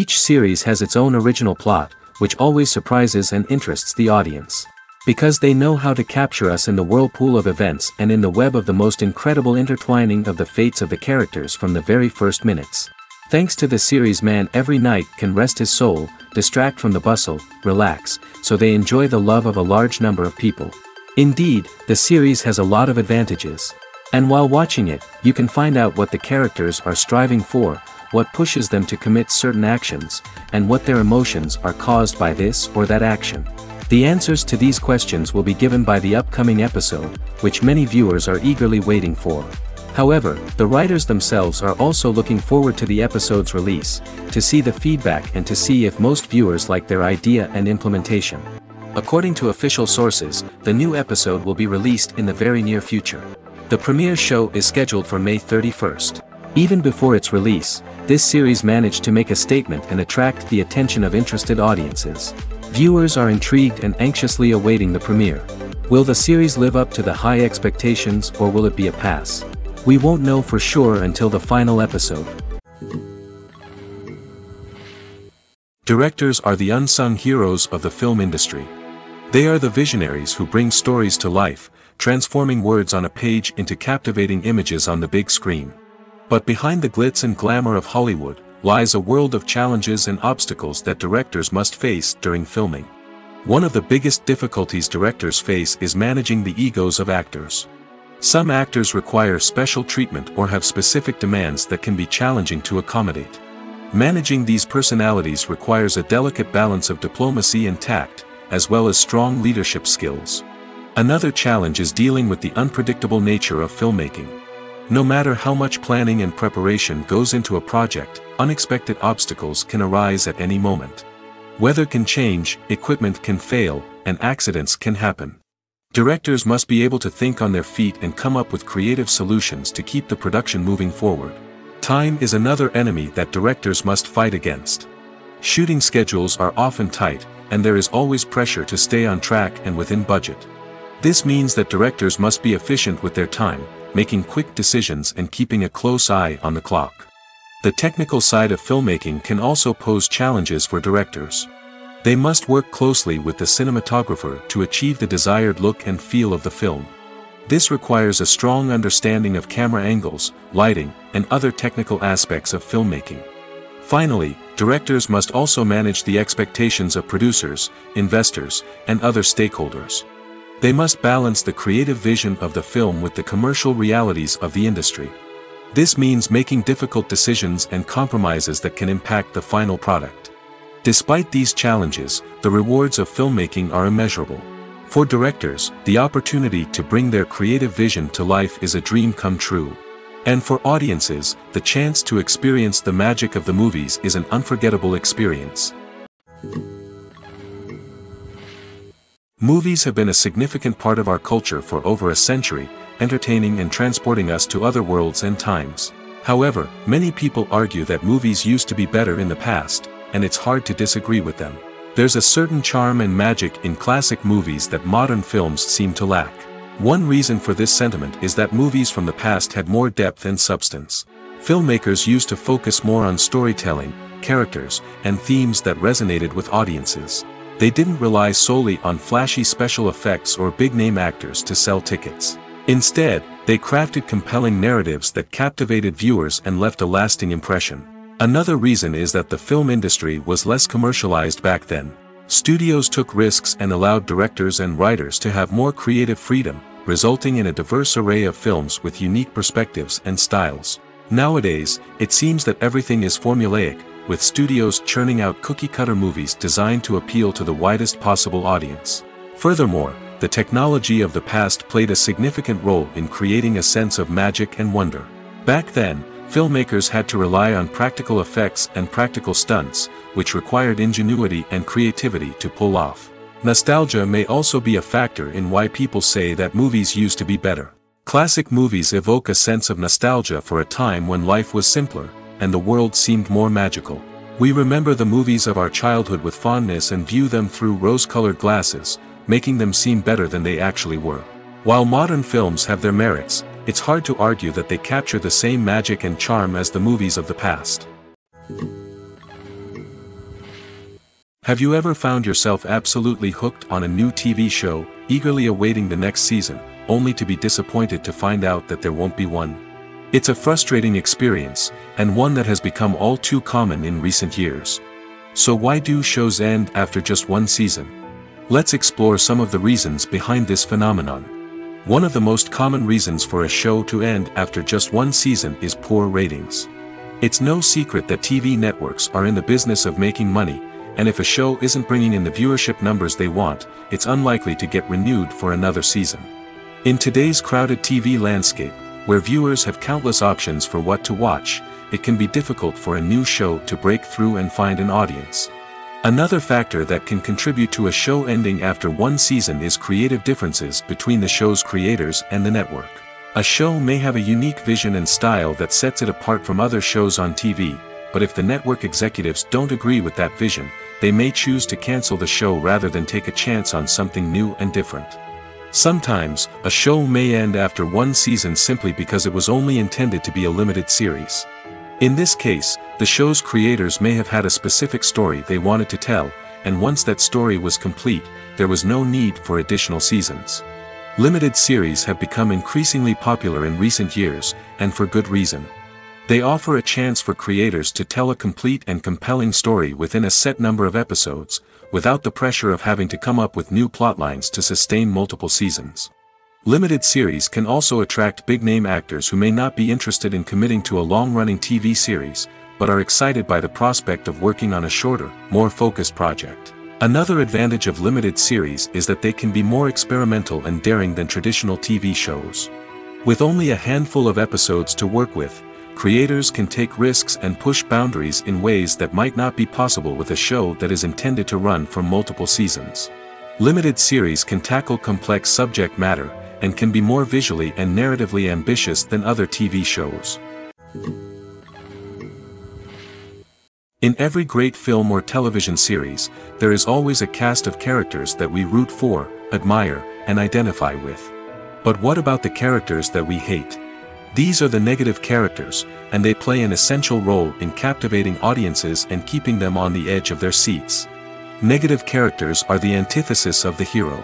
Each series has its own original plot, which always surprises and interests the audience. Because they know how to capture us in the whirlpool of events and in the web of the most incredible intertwining of the fates of the characters from the very first minutes. Thanks to the series, man every night can rest his soul, distract from the bustle, relax, so they enjoy the love of a large number of people. Indeed, the series has a lot of advantages. And while watching it, you can find out what the characters are striving for, what pushes them to commit certain actions, and what their emotions are caused by this or that action. The answers to these questions will be given by the upcoming episode, which many viewers are eagerly waiting for. However, the writers themselves are also looking forward to the episode's release, to see the feedback and to see if most viewers like their idea and implementation. According to official sources, the new episode will be released in the very near future. The premiere show is scheduled for May 31st. Even before its release, this series managed to make a statement and attract the attention of interested audiences. Viewers are intrigued and anxiously awaiting the premiere. Will the series live up to the high expectations, or will it be a pass? We won't know for sure until the final episode. Directors are the unsung heroes of the film industry. They are the visionaries who bring stories to life, transforming words on a page into captivating images on the big screen. But behind the glitz and glamour of Hollywood, lies a world of challenges and obstacles that directors must face during filming. One of the biggest difficulties directors face is managing the egos of actors. Some actors require special treatment or have specific demands that can be challenging to accommodate. Managing these personalities requires a delicate balance of diplomacy and tact, as well as strong leadership skills. Another challenge is dealing with the unpredictable nature of filmmaking. No matter how much planning and preparation goes into a project, unexpected obstacles can arise at any moment. Weather can change, equipment can fail, and accidents can happen. Directors must be able to think on their feet and come up with creative solutions to keep the production moving forward. Time is another enemy that directors must fight against. Shooting schedules are often tight, and there is always pressure to stay on track and within budget. This means that directors must be efficient with their time, making quick decisions and keeping a close eye on the clock. The technical side of filmmaking can also pose challenges for directors. They must work closely with the cinematographer to achieve the desired look and feel of the film. This requires a strong understanding of camera angles, lighting, and other technical aspects of filmmaking. Finally, directors must also manage the expectations of producers, investors, and other stakeholders. They must balance the creative vision of the film with the commercial realities of the industry. This means making difficult decisions and compromises that can impact the final product. Despite these challenges, the rewards of filmmaking are immeasurable. For directors, the opportunity to bring their creative vision to life is a dream come true. And for audiences, the chance to experience the magic of the movies is an unforgettable experience. Movies have been a significant part of our culture for over a century, entertaining and transporting us to other worlds and times. However, many people argue that movies used to be better in the past, and it's hard to disagree with them. There's a certain charm and magic in classic movies that modern films seem to lack. One reason for this sentiment is that movies from the past had more depth and substance. Filmmakers used to focus more on storytelling, characters, and themes that resonated with audiences. They didn't rely solely on flashy special effects or big-name actors to sell tickets. Instead, they crafted compelling narratives that captivated viewers and left a lasting impression. Another reason is that the film industry was less commercialized back then. Studios took risks and allowed directors and writers to have more creative freedom, resulting in a diverse array of films with unique perspectives and styles. Nowadays, it seems that everything is formulaic, with studios churning out cookie-cutter movies designed to appeal to the widest possible audience. Furthermore, the technology of the past played a significant role in creating a sense of magic and wonder. Back then, filmmakers had to rely on practical effects and practical stunts, which required ingenuity and creativity to pull off. Nostalgia may also be a factor in why people say that movies used to be better. Classic movies evoke a sense of nostalgia for a time when life was simpler, and the world seemed more magical. We remember the movies of our childhood with fondness and view them through rose-colored glasses, making them seem better than they actually were. While modern films have their merits, it's hard to argue that they capture the same magic and charm as the movies of the past. Have you ever found yourself absolutely hooked on a new TV show, eagerly awaiting the next season, only to be disappointed to find out that there won't be one? It's a frustrating experience, and one that has become all too common in recent years. So why do shows end after just one season? Let's explore some of the reasons behind this phenomenon. One of the most common reasons for a show to end after just one season is poor ratings. It's no secret that TV networks are in the business of making money, and if a show isn't bringing in the viewership numbers they want, it's unlikely to get renewed for another season. In today's crowded TV landscape, where viewers have countless options for what to watch, it can be difficult for a new show to break through and find an audience. Another factor that can contribute to a show ending after one season is creative differences between the show's creators and the network. A show may have a unique vision and style that sets it apart from other shows on TV, but if the network executives don't agree with that vision, they may choose to cancel the show rather than take a chance on something new and different. Sometimes, a show may end after one season simply because it was only intended to be a limited series. In this case, the show's creators may have had a specific story they wanted to tell, and once that story was complete, there was no need for additional seasons. Limited series have become increasingly popular in recent years, and for good reason. They offer a chance for creators to tell a complete and compelling story within a set number of episodes, without the pressure of having to come up with new plotlines to sustain multiple seasons. Limited series can also attract big-name actors who may not be interested in committing to a long-running TV series, but are excited by the prospect of working on a shorter, more focused project. Another advantage of limited series is that they can be more experimental and daring than traditional TV shows. With only a handful of episodes to work with, creators can take risks and push boundaries in ways that might not be possible with a show that is intended to run for multiple seasons. Limited series can tackle complex subject matter, and can be more visually and narratively ambitious than other TV shows. In every great film or television series, there is always a cast of characters that we root for, admire, and identify with. But what about the characters that we hate? These are the negative characters, and they play an essential role in captivating audiences and keeping them on the edge of their seats. Negative characters are the antithesis of the hero.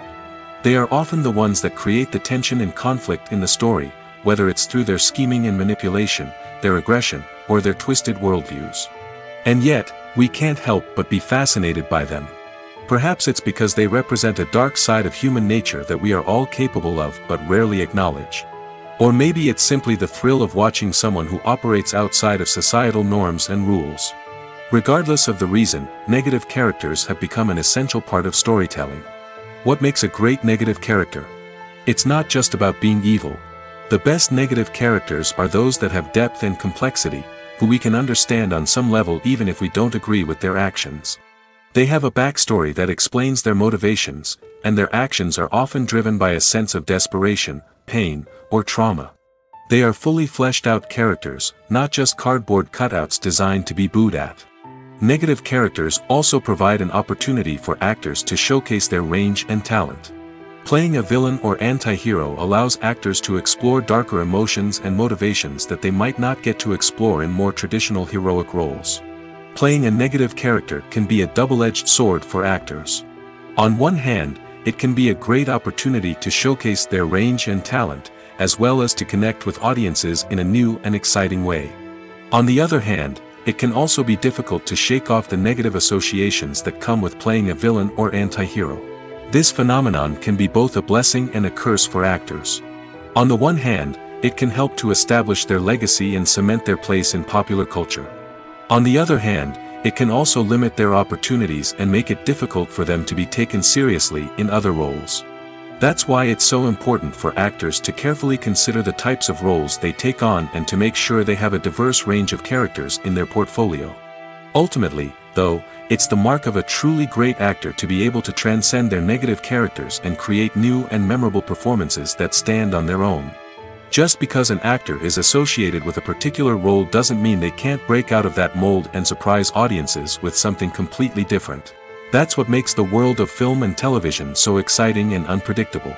They are often the ones that create the tension and conflict in the story, whether it's through their scheming and manipulation, their aggression, or their twisted worldviews. And yet, we can't help but be fascinated by them. Perhaps it's because they represent a dark side of human nature that we are all capable of but rarely acknowledge. Or maybe it's simply the thrill of watching someone who operates outside of societal norms and rules. Regardless of the reason, negative characters have become an essential part of storytelling. What makes a great negative character? It's not just about being evil. The best negative characters are those that have depth and complexity, who we can understand on some level even if we don't agree with their actions. They have a backstory that explains their motivations, and their actions are often driven by a sense of desperation, pain, or trauma. They are fully fleshed out characters, not just cardboard cutouts designed to be booed at. Negative characters also provide an opportunity for actors to showcase their range and talent. Playing a villain or anti-hero allows actors to explore darker emotions and motivations that they might not get to explore in more traditional heroic roles. Playing a negative character can be a double-edged sword for actors. On one hand, it can be a great opportunity to showcase their range and talent, as well as to connect with audiences in a new and exciting way. On the other hand, it can also be difficult to shake off the negative associations that come with playing a villain or anti-hero. This phenomenon can be both a blessing and a curse for actors. On the one hand, it can help to establish their legacy and cement their place in popular culture. On the other hand, it can also limit their opportunities and make it difficult for them to be taken seriously in other roles. That's why it's so important for actors to carefully consider the types of roles they take on and to make sure they have a diverse range of characters in their portfolio. Ultimately, though, it's the mark of a truly great actor to be able to transcend their negative characters and create new and memorable performances that stand on their own. Just because an actor is associated with a particular role doesn't mean they can't break out of that mold and surprise audiences with something completely different. That's what makes the world of film and television so exciting and unpredictable.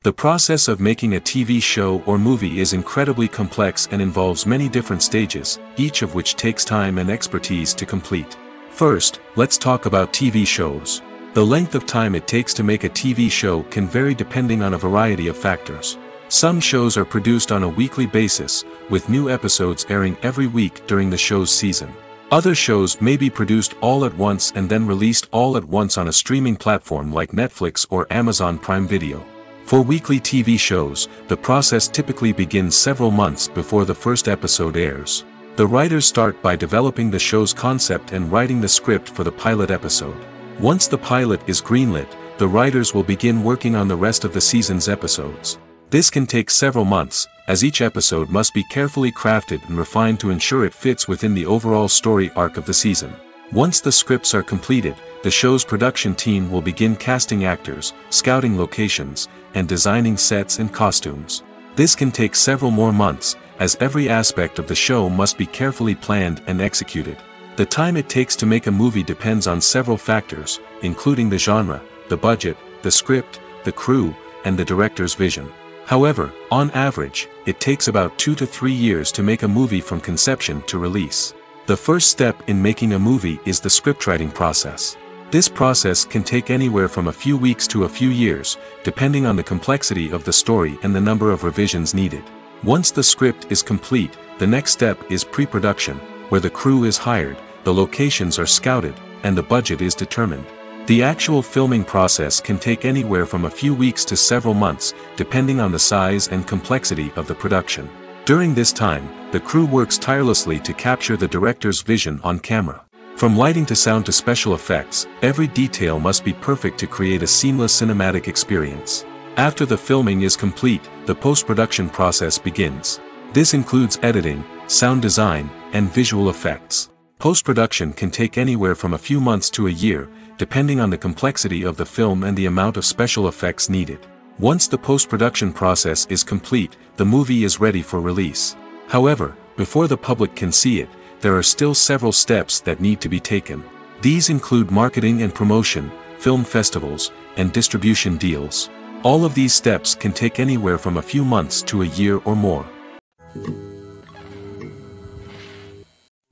The process of making a TV show or movie is incredibly complex and involves many different stages, each of which takes time and expertise to complete. First, let's talk about TV shows. The length of time it takes to make a TV show can vary depending on a variety of factors. Some shows are produced on a weekly basis, with new episodes airing every week during the show's season. Other shows may be produced all at once and then released all at once on a streaming platform like Netflix or Amazon Prime Video. For weekly TV shows, the process typically begins several months before the first episode airs. The writers start by developing the show's concept and writing the script for the pilot episode. Once the pilot is greenlit, the writers will begin working on the rest of the season's episodes. This can take several months, as each episode must be carefully crafted and refined to ensure it fits within the overall story arc of the season. Once the scripts are completed, the show's production team will begin casting actors, scouting locations, and designing sets and costumes. This can take several more months, as every aspect of the show must be carefully planned and executed. The time it takes to make a movie depends on several factors, including the genre, the budget, the script, the crew, and the director's vision. However, on average, it takes about 2 to 3 years to make a movie from conception to release. The first step in making a movie is the scriptwriting process. This process can take anywhere from a few weeks to a few years, depending on the complexity of the story and the number of revisions needed. Once the script is complete, the next step is pre-production, where the crew is hired, the locations are scouted, and the budget is determined. The actual filming process can take anywhere from a few weeks to several months, depending on the size and complexity of the production. During this time, the crew works tirelessly to capture the director's vision on camera. From lighting to sound to special effects, every detail must be perfect to create a seamless cinematic experience. After the filming is complete, the post-production process begins. This includes editing, sound design, and visual effects. Post-production can take anywhere from a few months to a year, depending on the complexity of the film and the amount of special effects needed. Once the post-production process is complete, the movie is ready for release. However, before the public can see it, there are still several steps that need to be taken. These include marketing and promotion, film festivals, and distribution deals. All of these steps can take anywhere from a few months to a year or more.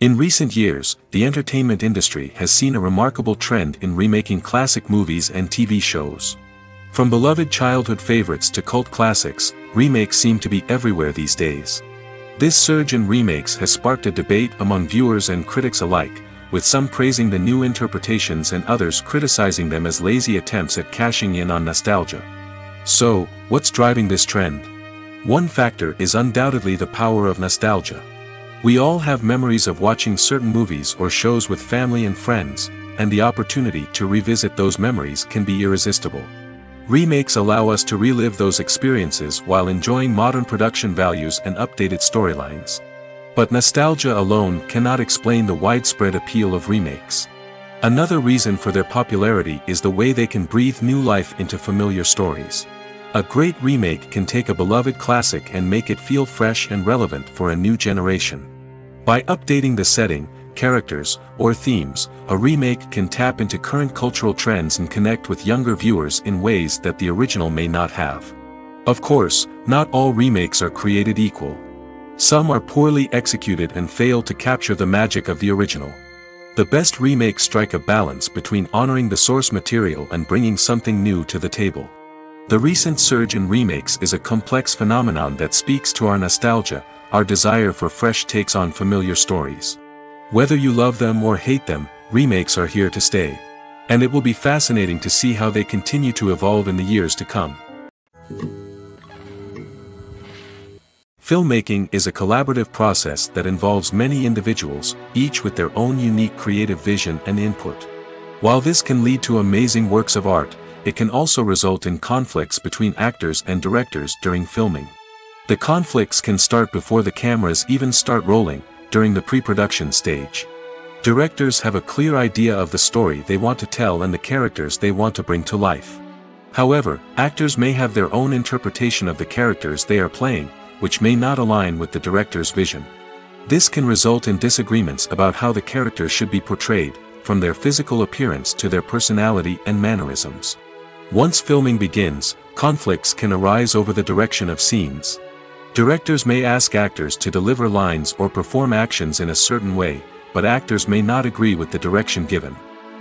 In recent years, the entertainment industry has seen a remarkable trend in remaking classic movies and TV shows. From beloved childhood favorites to cult classics, remakes seem to be everywhere these days. This surge in remakes has sparked a debate among viewers and critics alike, with some praising the new interpretations and others criticizing them as lazy attempts at cashing in on nostalgia. So, what's driving this trend? One factor is undoubtedly the power of nostalgia. We all have memories of watching certain movies or shows with family and friends, and the opportunity to revisit those memories can be irresistible. Remakes allow us to relive those experiences while enjoying modern production values and updated storylines. But nostalgia alone cannot explain the widespread appeal of remakes. Another reason for their popularity is the way they can breathe new life into familiar stories. A great remake can take a beloved classic and make it feel fresh and relevant for a new generation. By updating the setting, characters, or themes, a remake can tap into current cultural trends and connect with younger viewers in ways that the original may not have. Of course, not all remakes are created equal. Some are poorly executed and fail to capture the magic of the original. The best remakes strike a balance between honoring the source material and bringing something new to the table. The recent surge in remakes is a complex phenomenon that speaks to our nostalgia, our desire for fresh takes on familiar stories. Whether you love them or hate them, remakes are here to stay. And it will be fascinating to see how they continue to evolve in the years to come. Filmmaking is a collaborative process that involves many individuals, each with their own unique creative vision and input. While this can lead to amazing works of art, it can also result in conflicts between actors and directors during filming. The conflicts can start before the cameras even start rolling, during the pre-production stage. Directors have a clear idea of the story they want to tell and the characters they want to bring to life. However, actors may have their own interpretation of the characters they are playing, which may not align with the director's vision. This can result in disagreements about how the characters should be portrayed, from their physical appearance to their personality and mannerisms. Once filming begins, conflicts can arise over the direction of scenes. Directors may ask actors to deliver lines or perform actions in a certain way, but actors may not agree with the direction given.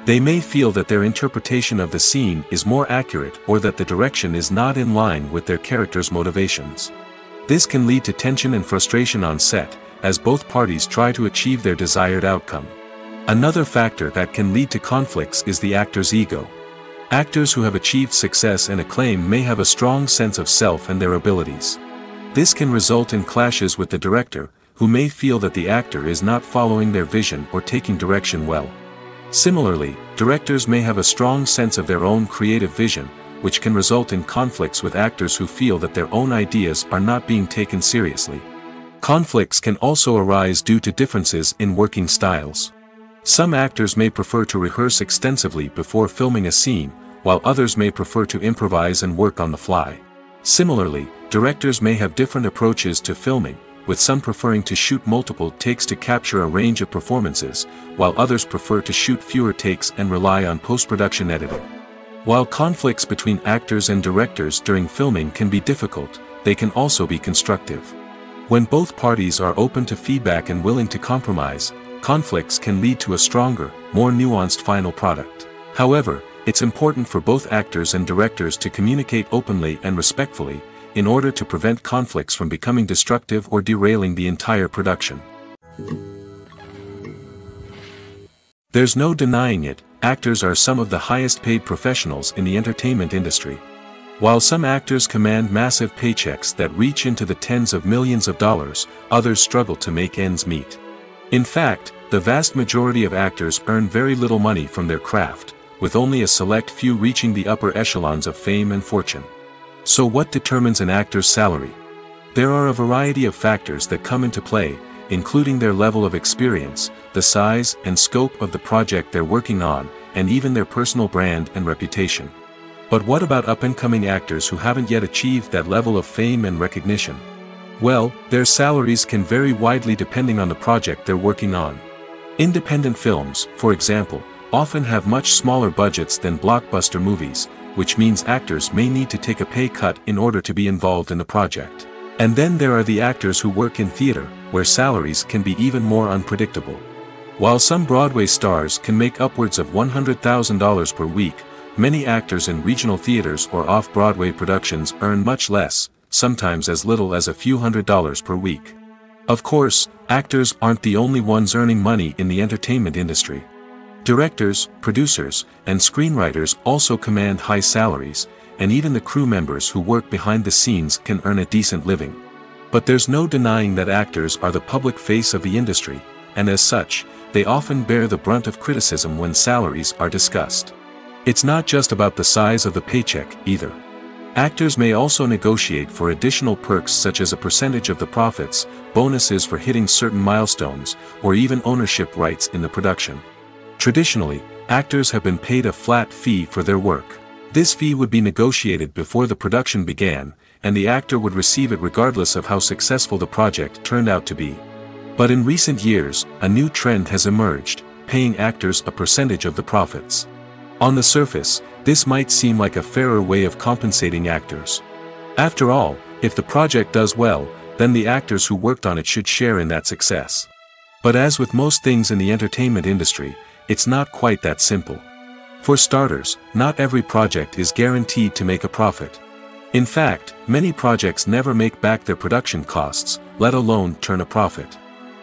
They may feel that their interpretation of the scene is more accurate or that the direction is not in line with their character's motivations. This can lead to tension and frustration on set, as both parties try to achieve their desired outcome. Another factor that can lead to conflicts is the actor's ego. Actors who have achieved success and acclaim may have a strong sense of self and their abilities. This can result in clashes with the director, who may feel that the actor is not following their vision or taking direction well. Similarly, directors may have a strong sense of their own creative vision, which can result in conflicts with actors who feel that their own ideas are not being taken seriously. Conflicts can also arise due to differences in working styles. Some actors may prefer to rehearse extensively before filming a scene, while others may prefer to improvise and work on the fly. Similarly, directors may have different approaches to filming, with some preferring to shoot multiple takes to capture a range of performances, while others prefer to shoot fewer takes and rely on post-production editing. While conflicts between actors and directors during filming can be difficult, they can also be constructive. When both parties are open to feedback and willing to compromise, conflicts can lead to a stronger, more nuanced final product. However, it's important for both actors and directors to communicate openly and respectfully, in order to prevent conflicts from becoming destructive or derailing the entire production. There's no denying it, actors are some of the highest paid professionals in the entertainment industry. While some actors command massive paychecks that reach into the tens of millions of dollars, others struggle to make ends meet. In fact, the vast majority of actors earn very little money from their craft, with only a select few reaching the upper echelons of fame and fortune. So what determines an actor's salary? There are a variety of factors that come into play, including their level of experience, the size and scope of the project they're working on, and even their personal brand and reputation. But what about up-and-coming actors who haven't yet achieved that level of fame and recognition? Well, their salaries can vary widely depending on the project they're working on. Independent films, for example, often have much smaller budgets than blockbuster movies, which means actors may need to take a pay cut in order to be involved in the project. And then there are the actors who work in theater, where salaries can be even more unpredictable. While some Broadway stars can make upwards of $100,000 per week, many actors in regional theaters or off-Broadway productions earn much less, sometimes as little as a few $100s per week. Of course, actors aren't the only ones earning money in the entertainment industry. Directors, producers, and screenwriters also command high salaries, and even the crew members who work behind the scenes can earn a decent living. But there's no denying that actors are the public face of the industry, and as such, they often bear the brunt of criticism when salaries are discussed. It's not just about the size of the paycheck, either. Actors may also negotiate for additional perks such as a percentage of the profits, bonuses for hitting certain milestones, or even ownership rights in the production. Traditionally, actors have been paid a flat fee for their work. This fee would be negotiated before the production began, and the actor would receive it regardless of how successful the project turned out to be. But in recent years, a new trend has emerged, paying actors a percentage of the profits. On the surface, this might seem like a fairer way of compensating actors. After all, if the project does well, then the actors who worked on it should share in that success. But as with most things in the entertainment industry, it's not quite that simple. For starters, not every project is guaranteed to make a profit. In fact, many projects never make back their production costs, let alone turn a profit.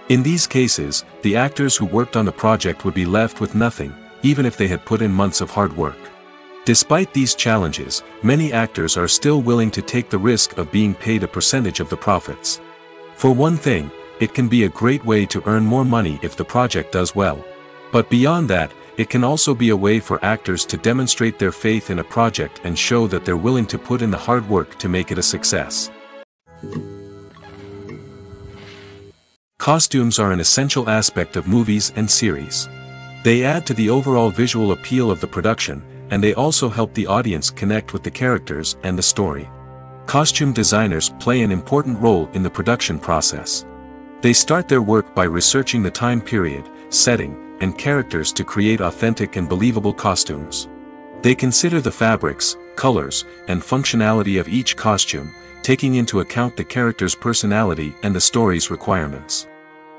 In these cases, the actors who worked on the project would be left with nothing, even if they had put in months of hard work. Despite these challenges, many actors are still willing to take the risk of being paid a percentage of the profits. For one thing, it can be a great way to earn more money if the project does well. But beyond that, it can also be a way for actors to demonstrate their faith in a project and show that they're willing to put in the hard work to make it a success. Costumes are an essential aspect of movies and series. They add to the overall visual appeal of the production, and they also help the audience connect with the characters and the story. Costume designers play an important role in the production process. They start their work by researching the time period, setting, and characters to create authentic and believable costumes. They consider the fabrics, colors, and functionality of each costume, taking into account the character's personality and the story's requirements.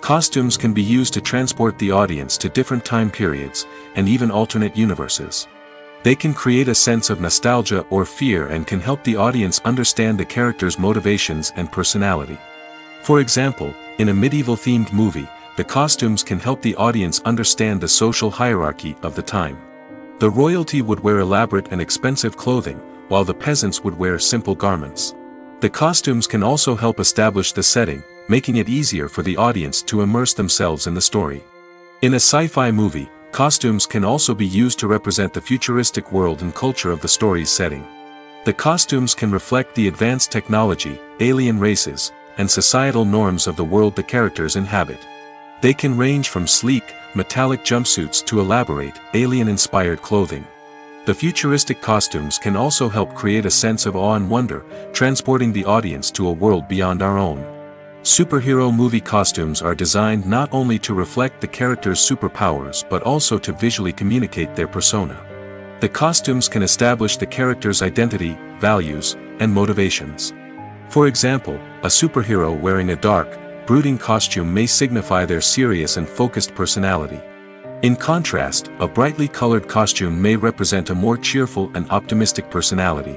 Costumes can be used to transport the audience to different time periods, and even alternate universes. They can create a sense of nostalgia or fear and can help the audience understand the character's motivations and personality. For example, in a medieval-themed movie, the costumes can help the audience understand the social hierarchy of the time. The royalty would wear elaborate and expensive clothing, while the peasants would wear simple garments. The costumes can also help establish the setting, making it easier for the audience to immerse themselves in the story. In a sci-fi movie, costumes can also be used to represent the futuristic world and culture of the story's setting. The costumes can reflect the advanced technology, alien races, and societal norms of the world the characters inhabit. They can range from sleek, metallic jumpsuits to elaborate, alien-inspired clothing. The futuristic costumes can also help create a sense of awe and wonder, transporting the audience to a world beyond our own. Superhero movie costumes are designed not only to reflect the character's superpowers but also to visually communicate their persona. The costumes can establish the character's identity, values, and motivations. For example, a superhero wearing a dark, brooding costume may signify their serious and focused personality. In contrast, a brightly colored costume may represent a more cheerful and optimistic personality.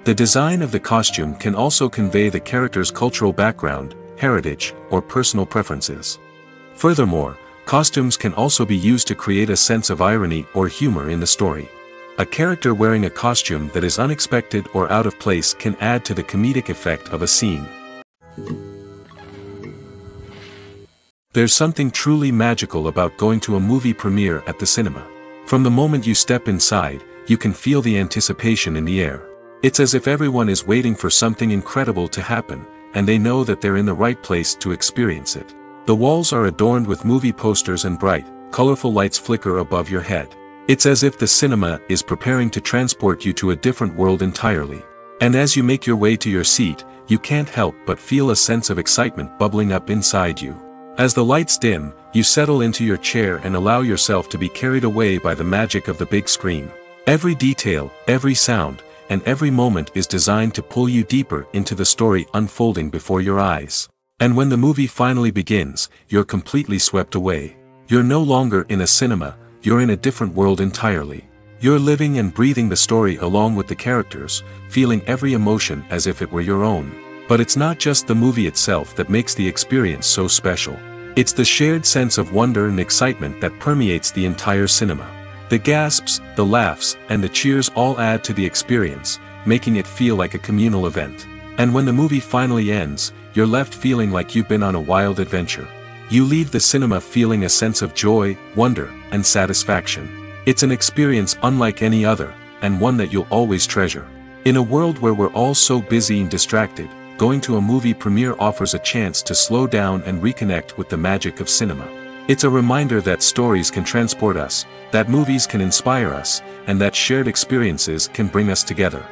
The design of the costume can also convey the character's cultural background, heritage, or personal preferences. Furthermore, costumes can also be used to create a sense of irony or humor in the story. A character wearing a costume that is unexpected or out of place can add to the comedic effect of a scene. There's something truly magical about going to a movie premiere at the cinema. From the moment you step inside, you can feel the anticipation in the air. It's as if everyone is waiting for something incredible to happen, and they know that they're in the right place to experience it. The walls are adorned with movie posters and bright, colorful lights flicker above your head. It's as if the cinema is preparing to transport you to a different world entirely. And as you make your way to your seat, you can't help but feel a sense of excitement bubbling up inside you. As the lights dim, you settle into your chair and allow yourself to be carried away by the magic of the big screen. Every detail, every sound, and every moment is designed to pull you deeper into the story unfolding before your eyes. And when the movie finally begins, you're completely swept away. You're no longer in a cinema, you're in a different world entirely. You're living and breathing the story along with the characters, feeling every emotion as if it were your own. But it's not just the movie itself that makes the experience so special. It's the shared sense of wonder and excitement that permeates the entire cinema. The gasps, the laughs, and the cheers all add to the experience, making it feel like a communal event. And when the movie finally ends, you're left feeling like you've been on a wild adventure. You leave the cinema feeling a sense of joy, wonder, and satisfaction. It's an experience unlike any other, and one that you'll always treasure. In a world where we're all so busy and distracted, going to a movie premiere offers a chance to slow down and reconnect with the magic of cinema. It's a reminder that stories can transport us, that movies can inspire us, and that shared experiences can bring us together.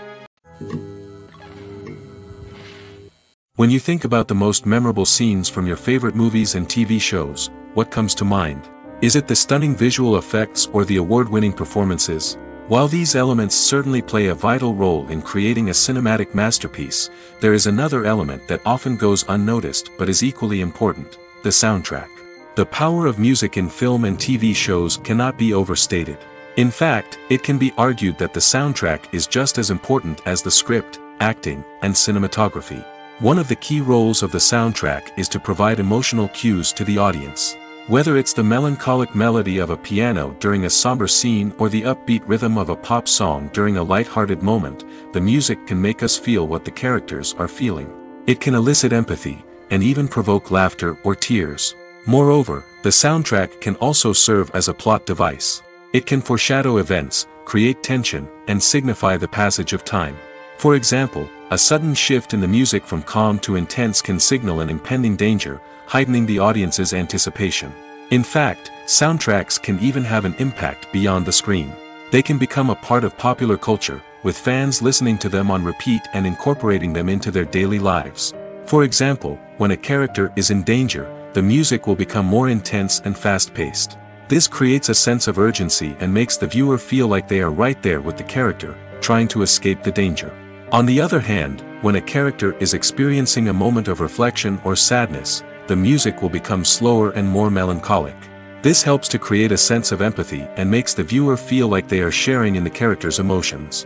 When you think about the most memorable scenes from your favorite movies and TV shows, what comes to mind? Is it the stunning visual effects or the award-winning performances? While these elements certainly play a vital role in creating a cinematic masterpiece, there is another element that often goes unnoticed but is equally important: the soundtrack. The power of music in film and TV shows cannot be overstated. In fact, it can be argued that the soundtrack is just as important as the script, acting, and cinematography. One of the key roles of the soundtrack is to provide emotional cues to the audience. Whether it's the melancholic melody of a piano during a somber scene or the upbeat rhythm of a pop song during a light-hearted moment, the music can make us feel what the characters are feeling. It can elicit empathy, and even provoke laughter or tears. Moreover, the soundtrack can also serve as a plot device. It can foreshadow events, create tension, and signify the passage of time. For example, a sudden shift in the music from calm to intense can signal an impending danger, heightening the audience's anticipation. In fact, soundtracks can even have an impact beyond the screen. They can become a part of popular culture, with fans listening to them on repeat and incorporating them into their daily lives. For example, when a character is in danger, the music will become more intense and fast-paced. This creates a sense of urgency and makes the viewer feel like they are right there with the character, trying to escape the danger. On the other hand, when a character is experiencing a moment of reflection or sadness, the music will become slower and more melancholic. This helps to create a sense of empathy and makes the viewer feel like they are sharing in the character's emotions.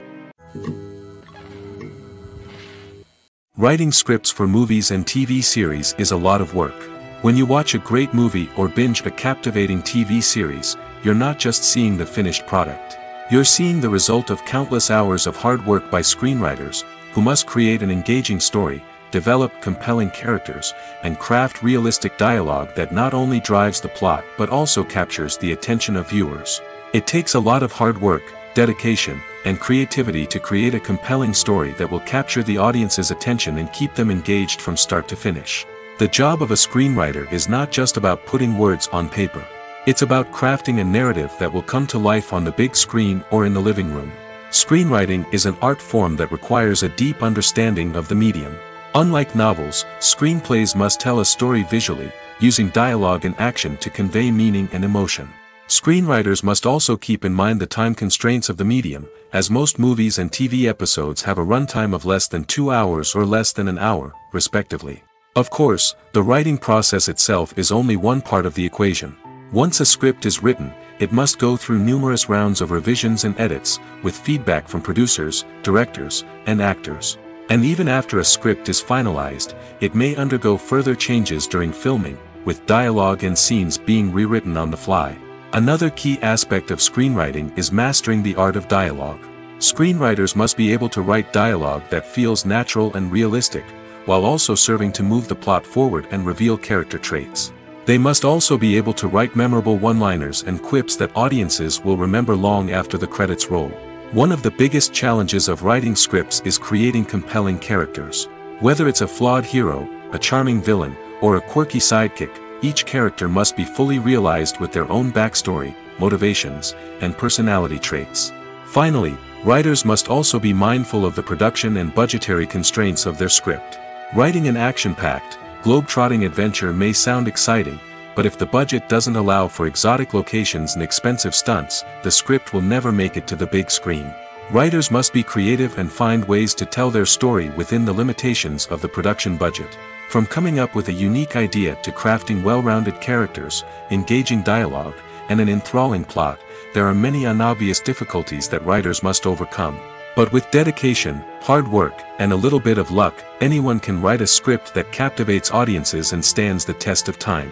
Writing scripts for movies and TV series is a lot of work. When you watch a great movie or binge a captivating TV series, you're not just seeing the finished product. You're seeing the result of countless hours of hard work by screenwriters, who must create an engaging story, develop compelling characters, and craft realistic dialogue that not only drives the plot but also captures the attention of viewers. It takes a lot of hard work, dedication, and creativity to create a compelling story that will capture the audience's attention and keep them engaged from start to finish. The job of a screenwriter is not just about putting words on paper. It's about crafting a narrative that will come to life on the big screen or in the living room. Screenwriting is an art form that requires a deep understanding of the medium. Unlike novels, screenplays must tell a story visually, using dialogue and action to convey meaning and emotion. Screenwriters must also keep in mind the time constraints of the medium, as most movies and TV episodes have a runtime of less than 2 hours or less than an hour, respectively. Of course, the writing process itself is only one part of the equation. Once a script is written, it must go through numerous rounds of revisions and edits, with feedback from producers, directors, and actors. And even after a script is finalized, it may undergo further changes during filming, with dialogue and scenes being rewritten on the fly. Another key aspect of screenwriting is mastering the art of dialogue. Screenwriters must be able to write dialogue that feels natural and realistic, while also serving to move the plot forward and reveal character traits. They must also be able to write memorable one-liners and quips that audiences will remember long after the credits roll. One of the biggest challenges of writing scripts is creating compelling characters. Whether it's a flawed hero, a charming villain, or a quirky sidekick, each character must be fully realized with their own backstory, motivations, and personality traits. Finally, writers must also be mindful of the production and budgetary constraints of their script. Writing an action-packed, globe-trotting adventure may sound exciting, but if the budget doesn't allow for exotic locations and expensive stunts, the script will never make it to the big screen. Writers must be creative and find ways to tell their story within the limitations of the production budget. From coming up with a unique idea to crafting well-rounded characters, engaging dialogue, and an enthralling plot, there are many unobvious difficulties that writers must overcome. But with dedication, hard work, and a little bit of luck, anyone can write a script that captivates audiences and stands the test of time.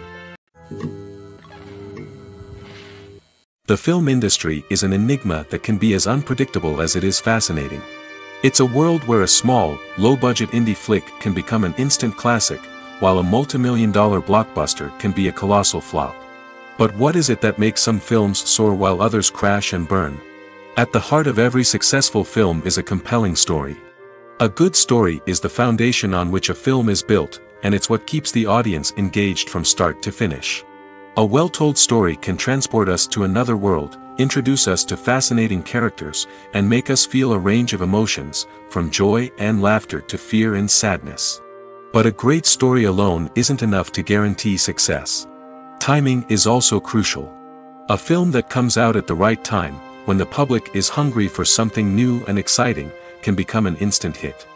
The film industry is an enigma that can be as unpredictable as it is fascinating. It's a world where a small, low-budget indie flick can become an instant classic, while a multi-million-dollar blockbuster can be a colossal flop. But what is it that makes some films soar while others crash and burn? At the heart of every successful film is a compelling story. A good story is the foundation on which a film is built, and it's what keeps the audience engaged from start to finish. A well-told story can transport us to another world, introduce us to fascinating characters, and make us feel a range of emotions, from joy and laughter to fear and sadness. But a great story alone isn't enough to guarantee success. Timing is also crucial. A film that comes out at the right time, when the public is hungry for something new and exciting, can become an instant hit.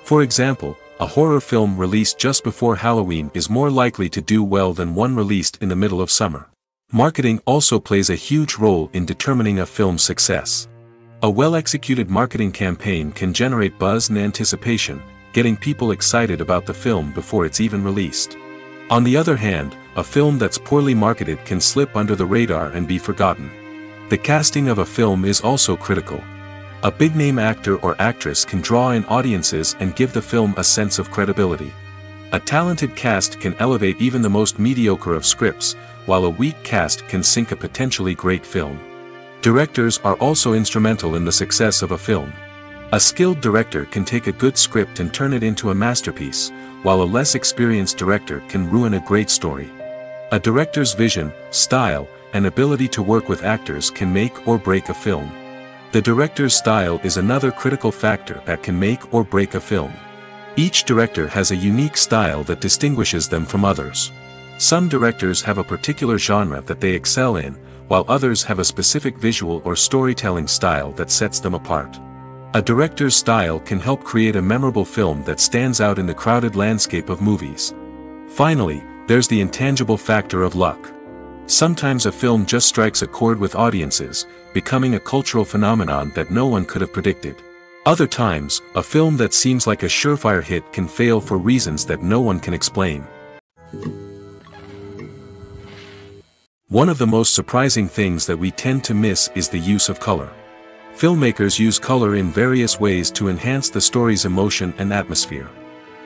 For example, a horror film released just before Halloween is more likely to do well than one released in the middle of summer. Marketing also plays a huge role in determining a film's success. A well-executed marketing campaign can generate buzz and anticipation, getting people excited about the film before it's even released. On the other hand, a film that's poorly marketed can slip under the radar and be forgotten. The casting of a film is also critical. A big-name actor or actress can draw in audiences and give the film a sense of credibility. A talented cast can elevate even the most mediocre of scripts, while a weak cast can sink a potentially great film. Directors are also instrumental in the success of a film. A skilled director can take a good script and turn it into a masterpiece, while a less experienced director can ruin a great story. A director's vision, style, and ability to work with actors can make or break a film. The director's style is another critical factor that can make or break a film. Each director has a unique style that distinguishes them from others. Some directors have a particular genre that they excel in, while others have a specific visual or storytelling style that sets them apart. A director's style can help create a memorable film that stands out in the crowded landscape of movies. Finally, there's the intangible factor of luck. Sometimes a film just strikes a chord with audiences, becoming a cultural phenomenon that no one could have predicted. Other times, a film that seems like a surefire hit can fail for reasons that no one can explain. One of the most surprising things that we tend to miss is the use of color. Filmmakers use color in various ways to enhance the story's emotion and atmosphere.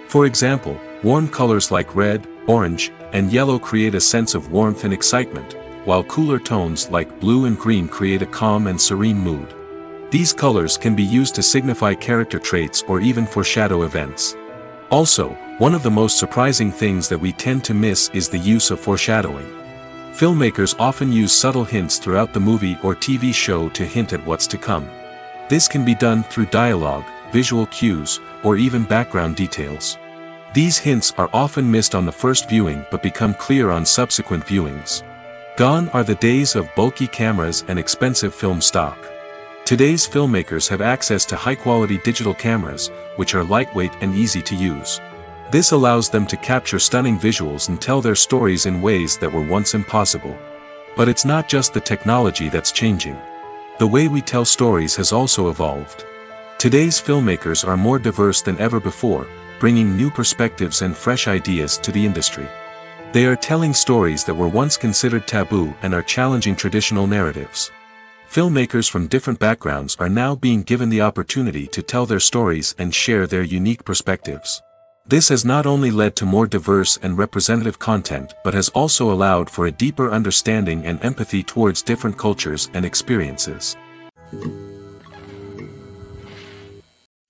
For example, warm colors like red, orange, and yellow create a sense of warmth and excitement, while cooler tones like blue and green create a calm and serene mood. These colors can be used to signify character traits or even foreshadow events. Also, one of the most surprising things that we tend to miss is the use of foreshadowing. Filmmakers often use subtle hints throughout the movie or TV show to hint at what's to come. This can be done through dialogue, visual cues, or even background details. These hints are often missed on the first viewing but become clear on subsequent viewings. Gone are the days of bulky cameras and expensive film stock. Today's filmmakers have access to high-quality digital cameras, which are lightweight and easy to use. This allows them to capture stunning visuals and tell their stories in ways that were once impossible. But it's not just the technology that's changing. The way we tell stories has also evolved. Today's filmmakers are more diverse than ever before, bringing new perspectives and fresh ideas to the industry. They are telling stories that were once considered taboo and are challenging traditional narratives. Filmmakers from different backgrounds are now being given the opportunity to tell their stories and share their unique perspectives. This has not only led to more diverse and representative content but has also allowed for a deeper understanding and empathy towards different cultures and experiences.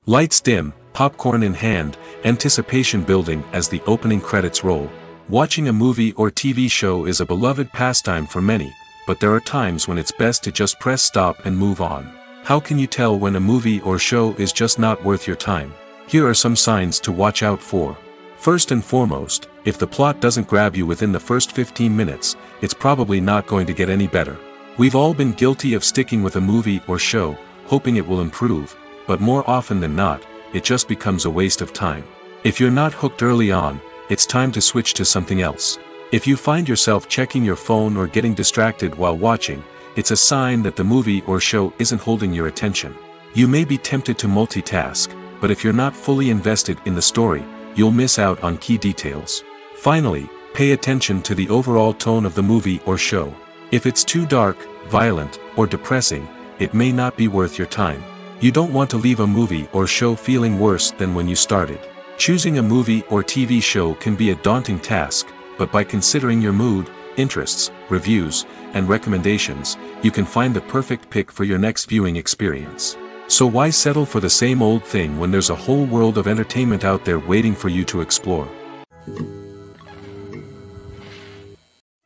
Lights dim, popcorn in hand, anticipation building as the opening credits roll. Watching a movie or TV show is a beloved pastime for many, but there are times when it's best to just press stop and move on. How can you tell when a movie or show is just not worth your time? Here are some signs to watch out for. First and foremost, if the plot doesn't grab you within the first 15 minutes, it's probably not going to get any better. We've all been guilty of sticking with a movie or show, hoping it will improve, but more often than not, it just becomes a waste of time. If you're not hooked early on, it's time to switch to something else. If you find yourself checking your phone or getting distracted while watching, it's a sign that the movie or show isn't holding your attention. You may be tempted to multitask, but if you're not fully invested in the story, you'll miss out on key details. Finally, pay attention to the overall tone of the movie or show. If it's too dark, violent, or depressing, it may not be worth your time. You don't want to leave a movie or show feeling worse than when you started. Choosing a movie or TV show can be a daunting task, but by considering your mood, interests, reviews, and recommendations, you can find the perfect pick for your next viewing experience. So why settle for the same old thing when there's a whole world of entertainment out there waiting for you to explore?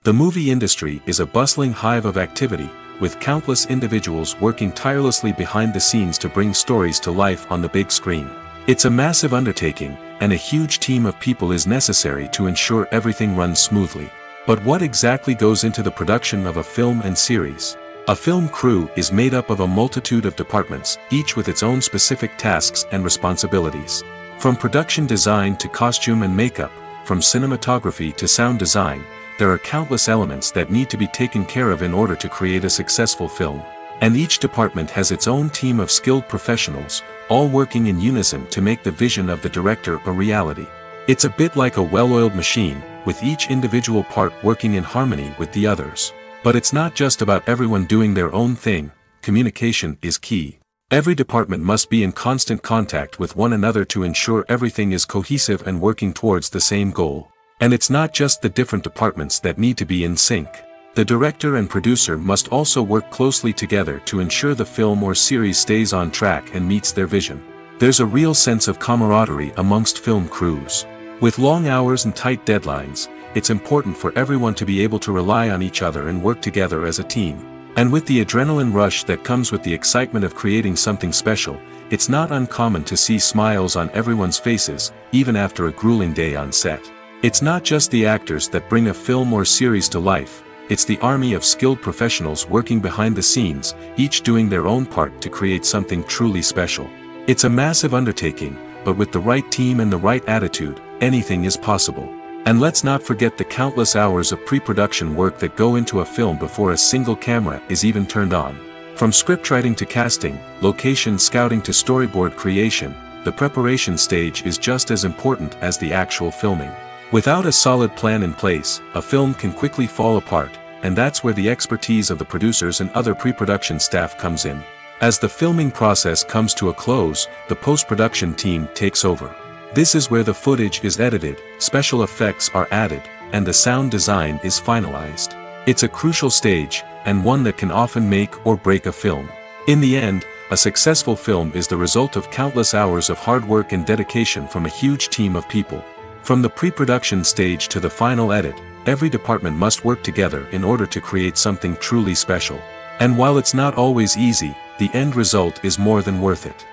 The movie industry is a bustling hive of activity, with countless individuals working tirelessly behind the scenes to bring stories to life on the big screen. It's a massive undertaking, and a huge team of people is necessary to ensure everything runs smoothly. But what exactly goes into the production of a film and series? A film crew is made up of a multitude of departments, each with its own specific tasks and responsibilities. From production design to costume and makeup, from cinematography to sound design, there are countless elements that need to be taken care of in order to create a successful film. And each department has its own team of skilled professionals, all working in unison to make the vision of the director a reality. It's a bit like a well-oiled machine, with each individual part working in harmony with the others. But it's not just about everyone doing their own thing. Communication is key. Every department must be in constant contact with one another to ensure everything is cohesive and working towards the same goal. And it's not just the different departments that need to be in sync. The director and producer must also work closely together to ensure the film or series stays on track and meets their vision. There's a real sense of camaraderie amongst film crews. With long hours and tight deadlines, it's important for everyone to be able to rely on each other and work together as a team. And with the adrenaline rush that comes with the excitement of creating something special, it's not uncommon to see smiles on everyone's faces, even after a grueling day on set. It's not just the actors that bring a film or series to life, it's the army of skilled professionals working behind the scenes, each doing their own part to create something truly special. It's a massive undertaking, but with the right team and the right attitude, anything is possible. And let's not forget the countless hours of pre-production work that go into a film before a single camera is even turned on. From scriptwriting to casting, location scouting to storyboard creation, the preparation stage is just as important as the actual filming. Without a solid plan in place, a film can quickly fall apart, and that's where the expertise of the producers and other pre-production staff comes in. As the filming process comes to a close, the post-production team takes over. This is where the footage is edited, special effects are added, and the sound design is finalized. It's a crucial stage, and one that can often make or break a film. In the end, a successful film is the result of countless hours of hard work and dedication from a huge team of people. From the pre-production stage to the final edit, every department must work together in order to create something truly special. And while it's not always easy, the end result is more than worth it.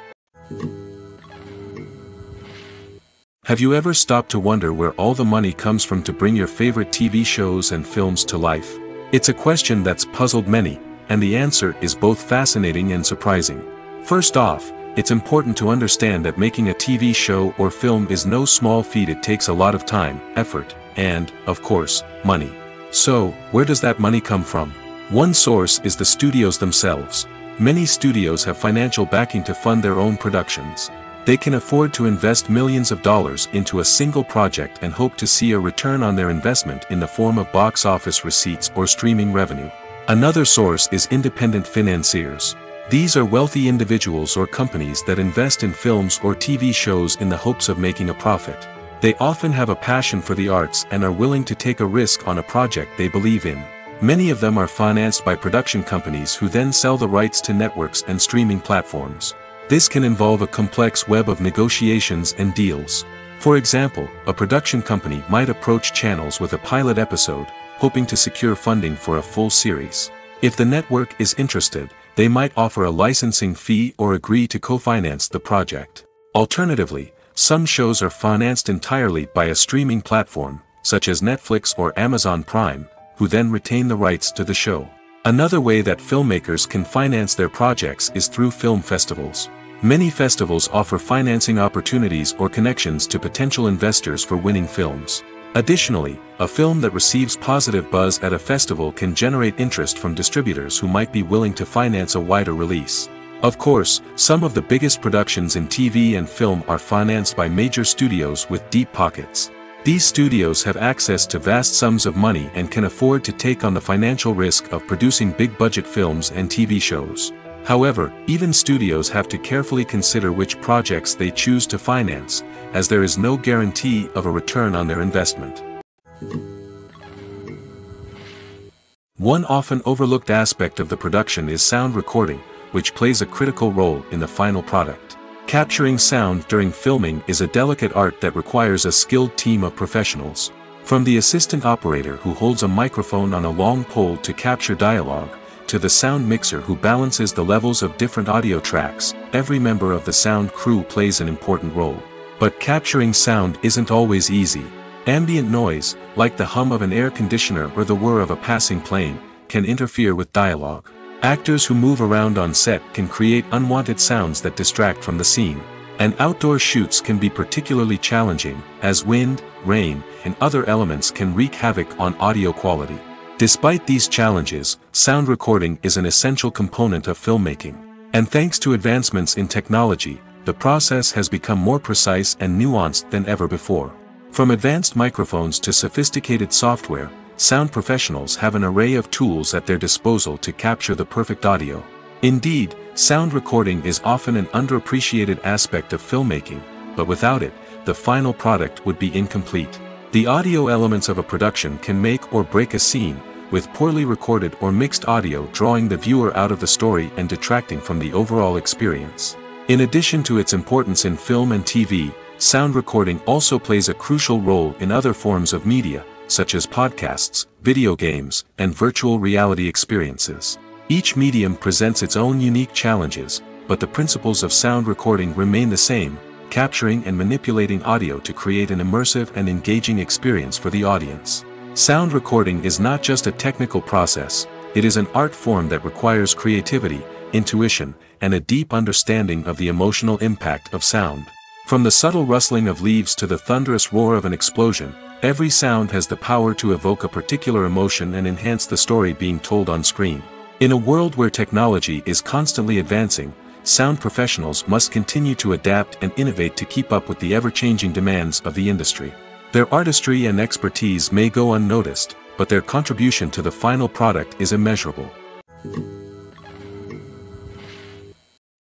Have you ever stopped to wonder where all the money comes from to bring your favorite TV shows and films to life? It's a question that's puzzled many, and the answer is both fascinating and surprising. First off, it's important to understand that making a TV show or film is no small feat. It takes a lot of time, effort, and, of course, money. So, where does that money come from? One source is the studios themselves. Many studios have financial backing to fund their own productions. They can afford to invest millions of dollars into a single project and hope to see a return on their investment in the form of box office receipts or streaming revenue. Another source is independent financiers. These are wealthy individuals or companies that invest in films or TV shows in the hopes of making a profit. They often have a passion for the arts and are willing to take a risk on a project they believe in. Many of them are financed by production companies who then sell the rights to networks and streaming platforms. This can involve a complex web of negotiations and deals. For example, a production company might approach channels with a pilot episode, hoping to secure funding for a full series. If the network is interested, they might offer a licensing fee or agree to co-finance the project. Alternatively, some shows are financed entirely by a streaming platform, such as Netflix or Amazon Prime, who then retain the rights to the show. Another way that filmmakers can finance their projects is through film festivals. Many festivals offer financing opportunities or connections to potential investors for winning films. Additionally, a film that receives positive buzz at a festival can generate interest from distributors who might be willing to finance a wider release. Of course, some of the biggest productions in TV and film are financed by major studios with deep pockets. These studios have access to vast sums of money and can afford to take on the financial risk of producing big-budget films and TV shows. However, even studios have to carefully consider which projects they choose to finance, as there is no guarantee of a return on their investment. One often overlooked aspect of the production is sound recording, which plays a critical role in the final product. Capturing sound during filming is a delicate art that requires a skilled team of professionals. From the assistant operator who holds a microphone on a long pole to capture dialogue, to the sound mixer who balances the levels of different audio tracks, every member of the sound crew plays an important role. But capturing sound isn't always easy. Ambient noise, like the hum of an air conditioner or the whir of a passing plane, can interfere with dialogue. Actors who move around on set can create unwanted sounds that distract from the scene. And outdoor shoots can be particularly challenging, as wind, rain, and other elements can wreak havoc on audio quality. Despite these challenges, sound recording is an essential component of filmmaking. And thanks to advancements in technology, the process has become more precise and nuanced than ever before. From advanced microphones to sophisticated software, sound professionals have an array of tools at their disposal to capture the perfect audio. Indeed, sound recording is often an underappreciated aspect of filmmaking, but without it, the final product would be incomplete. The audio elements of a production can make or break a scene, with poorly recorded or mixed audio drawing the viewer out of the story and detracting from the overall experience. In addition to its importance in film and TV, sound recording also plays a crucial role in other forms of media, such as podcasts, video games, and virtual reality experiences. Each medium presents its own unique challenges, but the principles of sound recording remain the same, capturing and manipulating audio to create an immersive and engaging experience for the audience. Sound recording is not just a technical process, it is an art form that requires creativity, intuition, and a deep understanding of the emotional impact of sound. From the subtle rustling of leaves to the thunderous roar of an explosion, every sound has the power to evoke a particular emotion and enhance the story being told on screen. In a world where technology is constantly advancing, sound professionals must continue to adapt and innovate to keep up with the ever-changing demands of the industry. Their artistry and expertise may go unnoticed, but their contribution to the final product is immeasurable.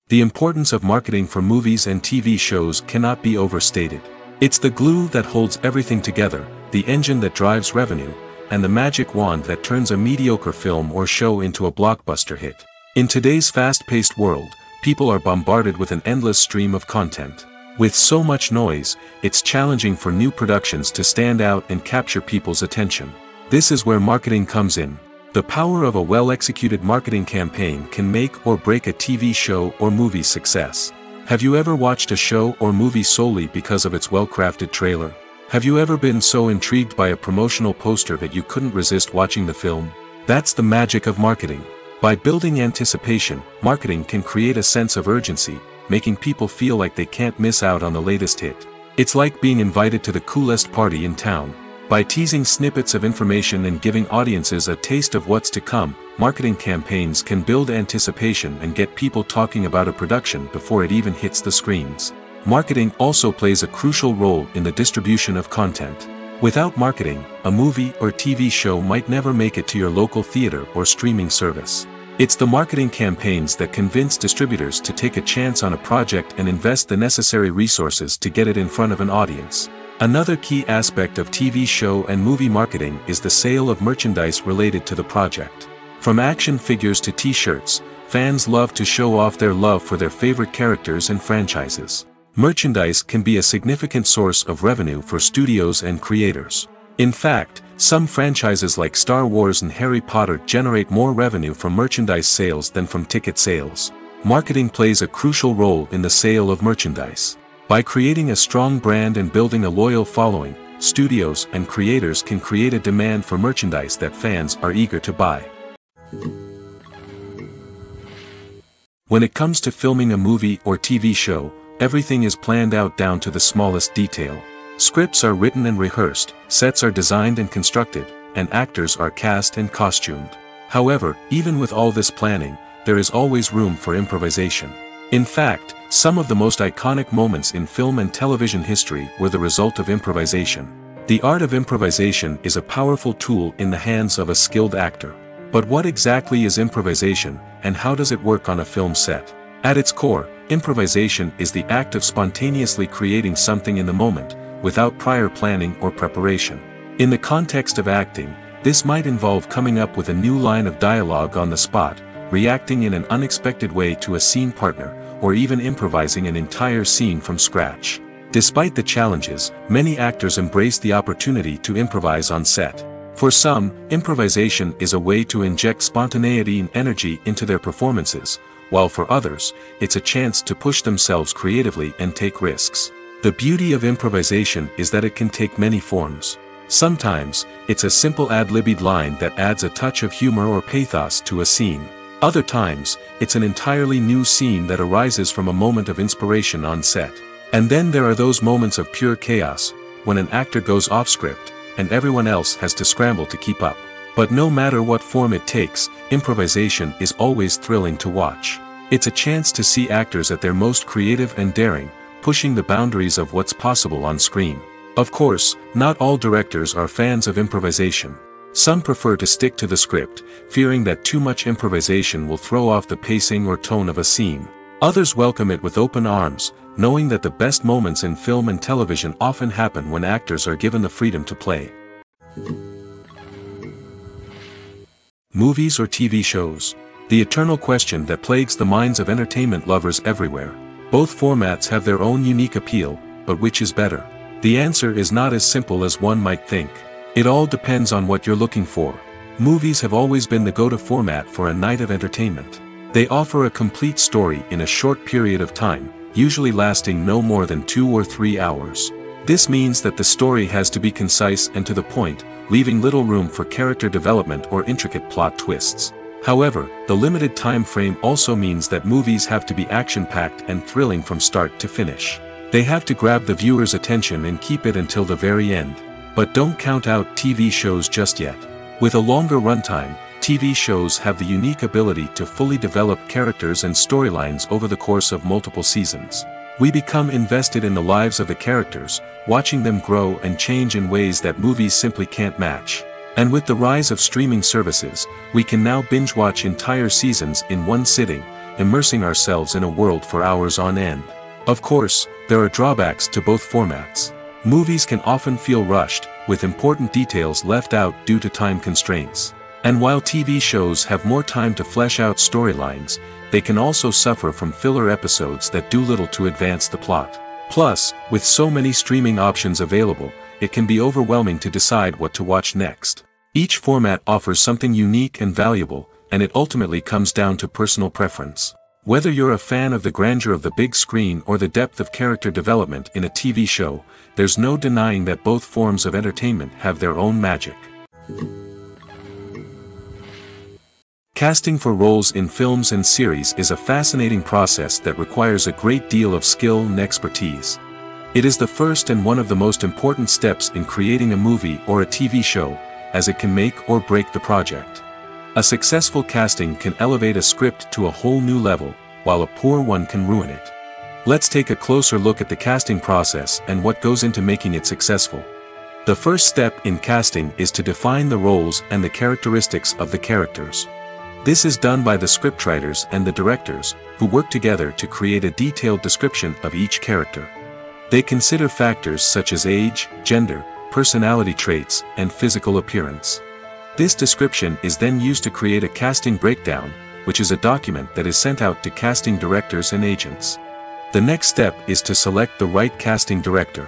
The importance of marketing for movies and TV shows cannot be overstated. It's the glue that holds everything together, the engine that drives revenue, and the magic wand that turns a mediocre film or show into a blockbuster hit. In today's fast-paced world, people are bombarded with an endless stream of content. With so much noise, it's challenging for new productions to stand out and capture people's attention. This is where marketing comes in. The power of a well-executed marketing campaign can make or break a TV show or movie's success. Have you ever watched a show or movie solely because of its well-crafted trailer? Have you ever been so intrigued by a promotional poster that you couldn't resist watching the film? That's the magic of marketing. By building anticipation, marketing can create a sense of urgency, making people feel like they can't miss out on the latest hit. It's like being invited to the coolest party in town. By teasing snippets of information and giving audiences a taste of what's to come, marketing campaigns can build anticipation and get people talking about a production before it even hits the screens. Marketing also plays a crucial role in the distribution of content. Without marketing, a movie or TV show might never make it to your local theater or streaming service. It's the marketing campaigns that convince distributors to take a chance on a project and invest the necessary resources to get it in front of an audience. Another key aspect of TV show and movie marketing is the sale of merchandise related to the project. From action figures to t-shirts, fans love to show off their love for their favorite characters and franchises. Merchandise can be a significant source of revenue for studios and creators. In fact, some franchises like Star Wars and Harry Potter generate more revenue from merchandise sales than from ticket sales. Marketing plays a crucial role in the sale of merchandise. By creating a strong brand and building a loyal following, studios and creators can create a demand for merchandise that fans are eager to buy. When it comes to filming a movie or TV show, everything is planned out down to the smallest detail. Scripts are written and rehearsed, sets are designed and constructed, and actors are cast and costumed. However, even with all this planning, there is always room for improvisation. In fact, some of the most iconic moments in film and television history were the result of improvisation. The art of improvisation is a powerful tool in the hands of a skilled actor. But what exactly is improvisation, and how does it work on a film set? At its core, improvisation is the act of spontaneously creating something in the moment, without prior planning or preparation. In the context of acting, this might involve coming up with a new line of dialogue on the spot, reacting in an unexpected way to a scene partner, or even improvising an entire scene from scratch. Despite the challenges, many actors embrace the opportunity to improvise on set. For some, improvisation is a way to inject spontaneity and energy into their performances, while for others, it's a chance to push themselves creatively and take risks. The beauty of improvisation is that it can take many forms. Sometimes, it's a simple ad-libbed line that adds a touch of humor or pathos to a scene. Other times, it's an entirely new scene that arises from a moment of inspiration on set. And then there are those moments of pure chaos, when an actor goes off script, and everyone else has to scramble to keep up. But no matter what form it takes, improvisation is always thrilling to watch. It's a chance to see actors at their most creative and daring, pushing the boundaries of what's possible on screen. Of course, not all directors are fans of improvisation. Some prefer to stick to the script, fearing that too much improvisation will throw off the pacing or tone of a scene. Others welcome it with open arms, knowing that the best moments in film and television often happen when actors are given the freedom to play. Movies or TV shows? The eternal question that plagues the minds of entertainment lovers everywhere. Both formats have their own unique appeal, but which is better? The answer is not as simple as one might think. It all depends on what you're looking for. Movies have always been the go-to format for a night of entertainment. They offer a complete story in a short period of time, usually lasting no more than 2 or 3 hours. This means that the story has to be concise and to the point, leaving little room for character development or intricate plot twists. However, the limited time frame also means that movies have to be action-packed and thrilling from start to finish. They have to grab the viewer's attention and keep it until the very end. But don't count out TV shows just yet. With a longer runtime, TV shows have the unique ability to fully develop characters and storylines over the course of multiple seasons. We become invested in the lives of the characters, watching them grow and change in ways that movies simply can't match. And with the rise of streaming services, we can now binge-watch entire seasons in one sitting, immersing ourselves in a world for hours on end. Of course, there are drawbacks to both formats. Movies can often feel rushed, with important details left out due to time constraints. And while TV shows have more time to flesh out storylines, they can also suffer from filler episodes that do little to advance the plot. Plus, with so many streaming options available, it can be overwhelming to decide what to watch next. Each format offers something unique and valuable, and it ultimately comes down to personal preference. Whether you're a fan of the grandeur of the big screen or the depth of character development in a TV show, there's no denying that both forms of entertainment have their own magic. Casting for roles in films and series is a fascinating process that requires a great deal of skill and expertise. It is the first and one of the most important steps in creating a movie or a TV show, as it can make or break the project. A successful casting can elevate a script to a whole new level, while a poor one can ruin it. Let's take a closer look at the casting process and what goes into making it successful. The first step in casting is to define the roles and the characteristics of the characters. This is done by the scriptwriters and the directors, who work together to create a detailed description of each character. They consider factors such as age, gender, personality traits, and physical appearance. This description is then used to create a casting breakdown, which is a document that is sent out to casting directors and agents. The next step is to select the right casting director.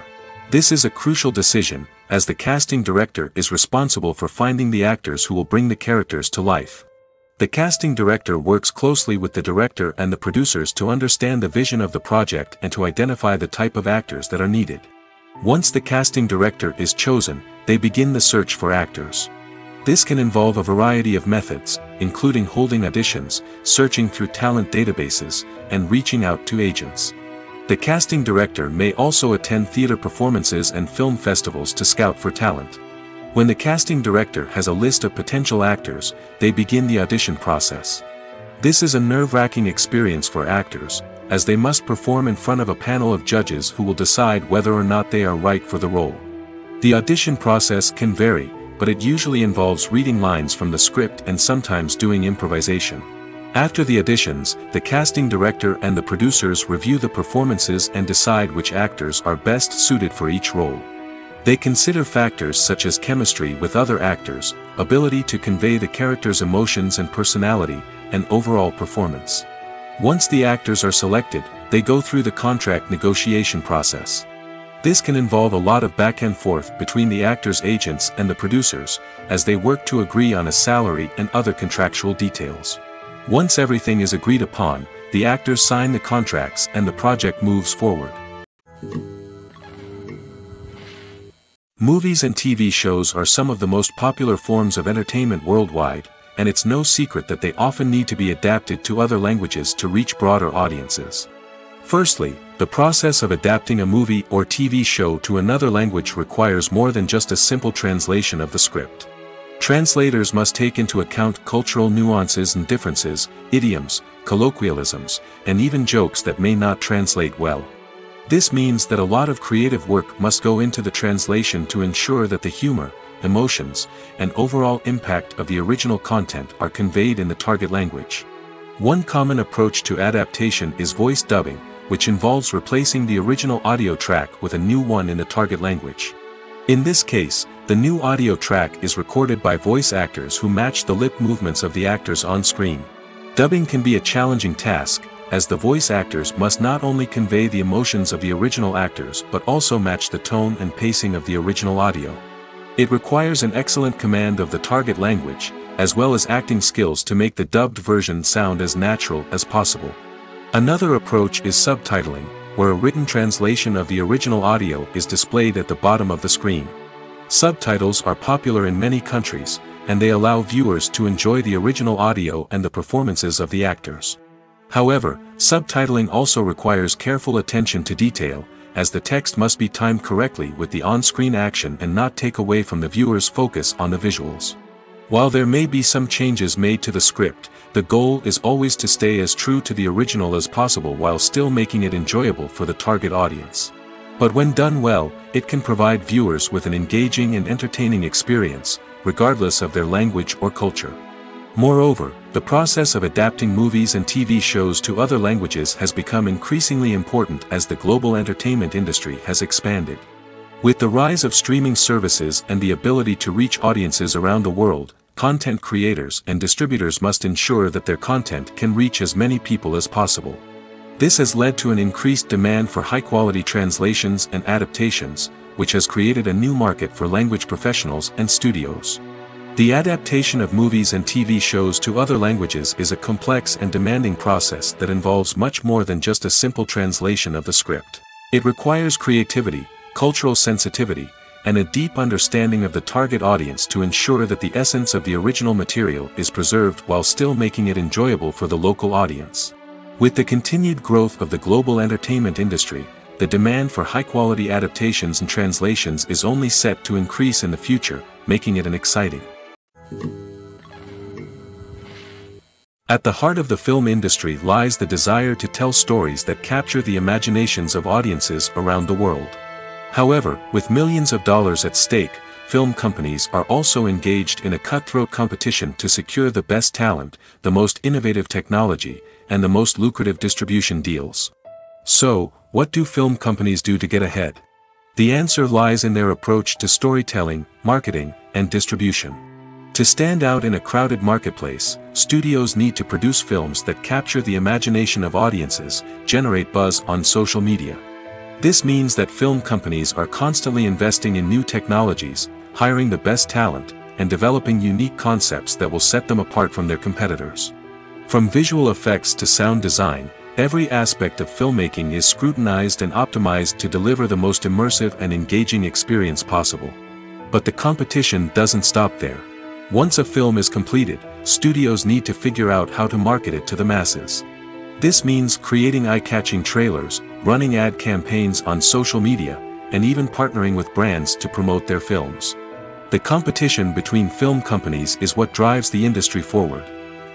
This is a crucial decision, as the casting director is responsible for finding the actors who will bring the characters to life. The casting director works closely with the director and the producers to understand the vision of the project and to identify the type of actors that are needed. Once the casting director is chosen, they begin the search for actors. This can involve a variety of methods, including holding auditions, searching through talent databases, and reaching out to agents. The casting director may also attend theater performances and film festivals to scout for talent. When the casting director has a list of potential actors, they begin the audition process. This is a nerve-wracking experience for actors, as they must perform in front of a panel of judges who will decide whether or not they are right for the role. The audition process can vary, but it usually involves reading lines from the script and sometimes doing improvisation. After the auditions, the casting director and the producers review the performances and decide which actors are best suited for each role. They consider factors such as chemistry with other actors, ability to convey the character's emotions and personality, and overall performance. Once the actors are selected, they go through the contract negotiation process. This can involve a lot of back and forth between the actors' agents and the producers, as they work to agree on a salary and other contractual details. Once everything is agreed upon, the actors sign the contracts and the project moves forward. Movies and TV shows are some of the most popular forms of entertainment worldwide, and it's no secret that they often need to be adapted to other languages to reach broader audiences. Firstly, the process of adapting a movie or TV show to another language requires more than just a simple translation of the script. Translators must take into account cultural nuances and differences, idioms, colloquialisms, and even jokes that may not translate well. This means that a lot of creative work must go into the translation to ensure that the humor, emotions, and overall impact of the original content are conveyed in the target language. One common approach to adaptation is voice dubbing, which involves replacing the original audio track with a new one in the target language. In this case, the new audio track is recorded by voice actors who match the lip movements of the actors on screen. Dubbing can be a challenging task, as the voice actors must not only convey the emotions of the original actors but also match the tone and pacing of the original audio. It requires an excellent command of the target language, as well as acting skills to make the dubbed version sound as natural as possible. Another approach is subtitling, where a written translation of the original audio is displayed at the bottom of the screen. Subtitles are popular in many countries, and they allow viewers to enjoy the original audio and the performances of the actors. However, subtitling also requires careful attention to detail, as the text must be timed correctly with the on-screen action and not take away from the viewer's focus on the visuals. While there may be some changes made to the script, the goal is always to stay as true to the original as possible while still making it enjoyable for the target audience. But when done well, it can provide viewers with an engaging and entertaining experience, regardless of their language or culture. Moreover, the process of adapting movies and TV shows to other languages has become increasingly important as the global entertainment industry has expanded. With the rise of streaming services and the ability to reach audiences around the world, content creators and distributors must ensure that their content can reach as many people as possible. This has led to an increased demand for high-quality translations and adaptations, which has created a new market for language professionals and studios. The adaptation of movies and TV shows to other languages is a complex and demanding process that involves much more than just a simple translation of the script. It requires creativity, cultural sensitivity, and a deep understanding of the target audience to ensure that the essence of the original material is preserved while still making it enjoyable for the local audience. With the continued growth of the global entertainment industry, the demand for high-quality adaptations and translations is only set to increase in the future, making it exciting. At the heart of the film industry lies the desire to tell stories that capture the imaginations of audiences around the world. However, with millions of dollars at stake, film companies are also engaged in a cutthroat competition to secure the best talent, the most innovative technology, and the most lucrative distribution deals. So, what do film companies do to get ahead? The answer lies in their approach to storytelling, marketing, and distribution. To stand out in a crowded marketplace, studios need to produce films that capture the imagination of audiences, generate buzz on social media. This means that film companies are constantly investing in new technologies, hiring the best talent, and developing unique concepts that will set them apart from their competitors. From visual effects to sound design, every aspect of filmmaking is scrutinized and optimized to deliver the most immersive and engaging experience possible. But the competition doesn't stop there. Once a film is completed, studios need to figure out how to market it to the masses. This means creating eye-catching trailers, running ad campaigns on social media, and even partnering with brands to promote their films. The competition between film companies is what drives the industry forward.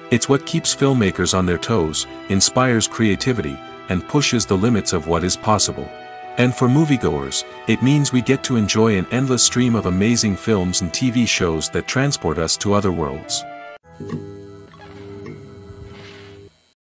It's what keeps filmmakers on their toes, inspires creativity, and pushes the limits of what is possible. And for moviegoers, it means we get to enjoy an endless stream of amazing films and TV shows that transport us to other worlds.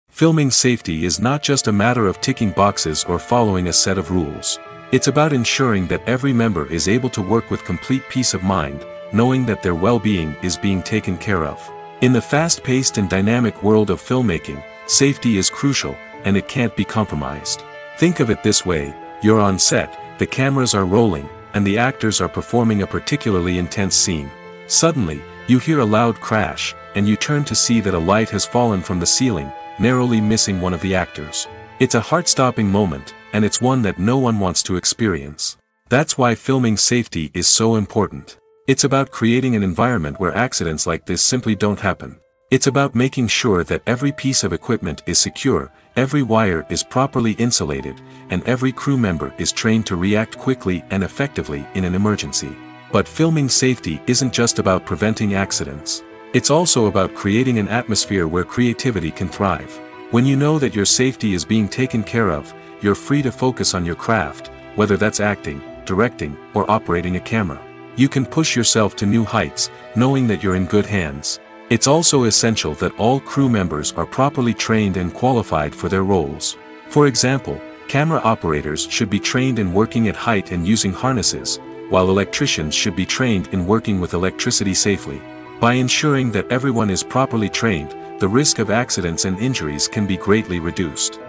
Filming safety is not just a matter of ticking boxes or following a set of rules. It's about ensuring that every member is able to work with complete peace of mind, knowing that their well-being is being taken care of. In the fast-paced and dynamic world of filmmaking, safety is crucial, and it can't be compromised. Think of it this way. You're on set, the cameras are rolling, and the actors are performing a particularly intense scene. Suddenly, you hear a loud crash, and you turn to see that a light has fallen from the ceiling, narrowly missing one of the actors. It's a heart-stopping moment, and it's one that no one wants to experience. That's why filming safety is so important. It's about creating an environment where accidents like this simply don't happen. It's about making sure that every piece of equipment is secure, every wire is properly insulated, and every crew member is trained to react quickly and effectively in an emergency. But filming safety isn't just about preventing accidents. It's also about creating an atmosphere where creativity can thrive. When you know that your safety is being taken care of, you're free to focus on your craft, whether that's acting, directing, or operating a camera. You can push yourself to new heights, knowing that you're in good hands. It's also essential that all crew members are properly trained and qualified for their roles. For example, camera operators should be trained in working at height and using harnesses, while electricians should be trained in working with electricity safely. By ensuring that everyone is properly trained, the risk of accidents and injuries can be greatly reduced.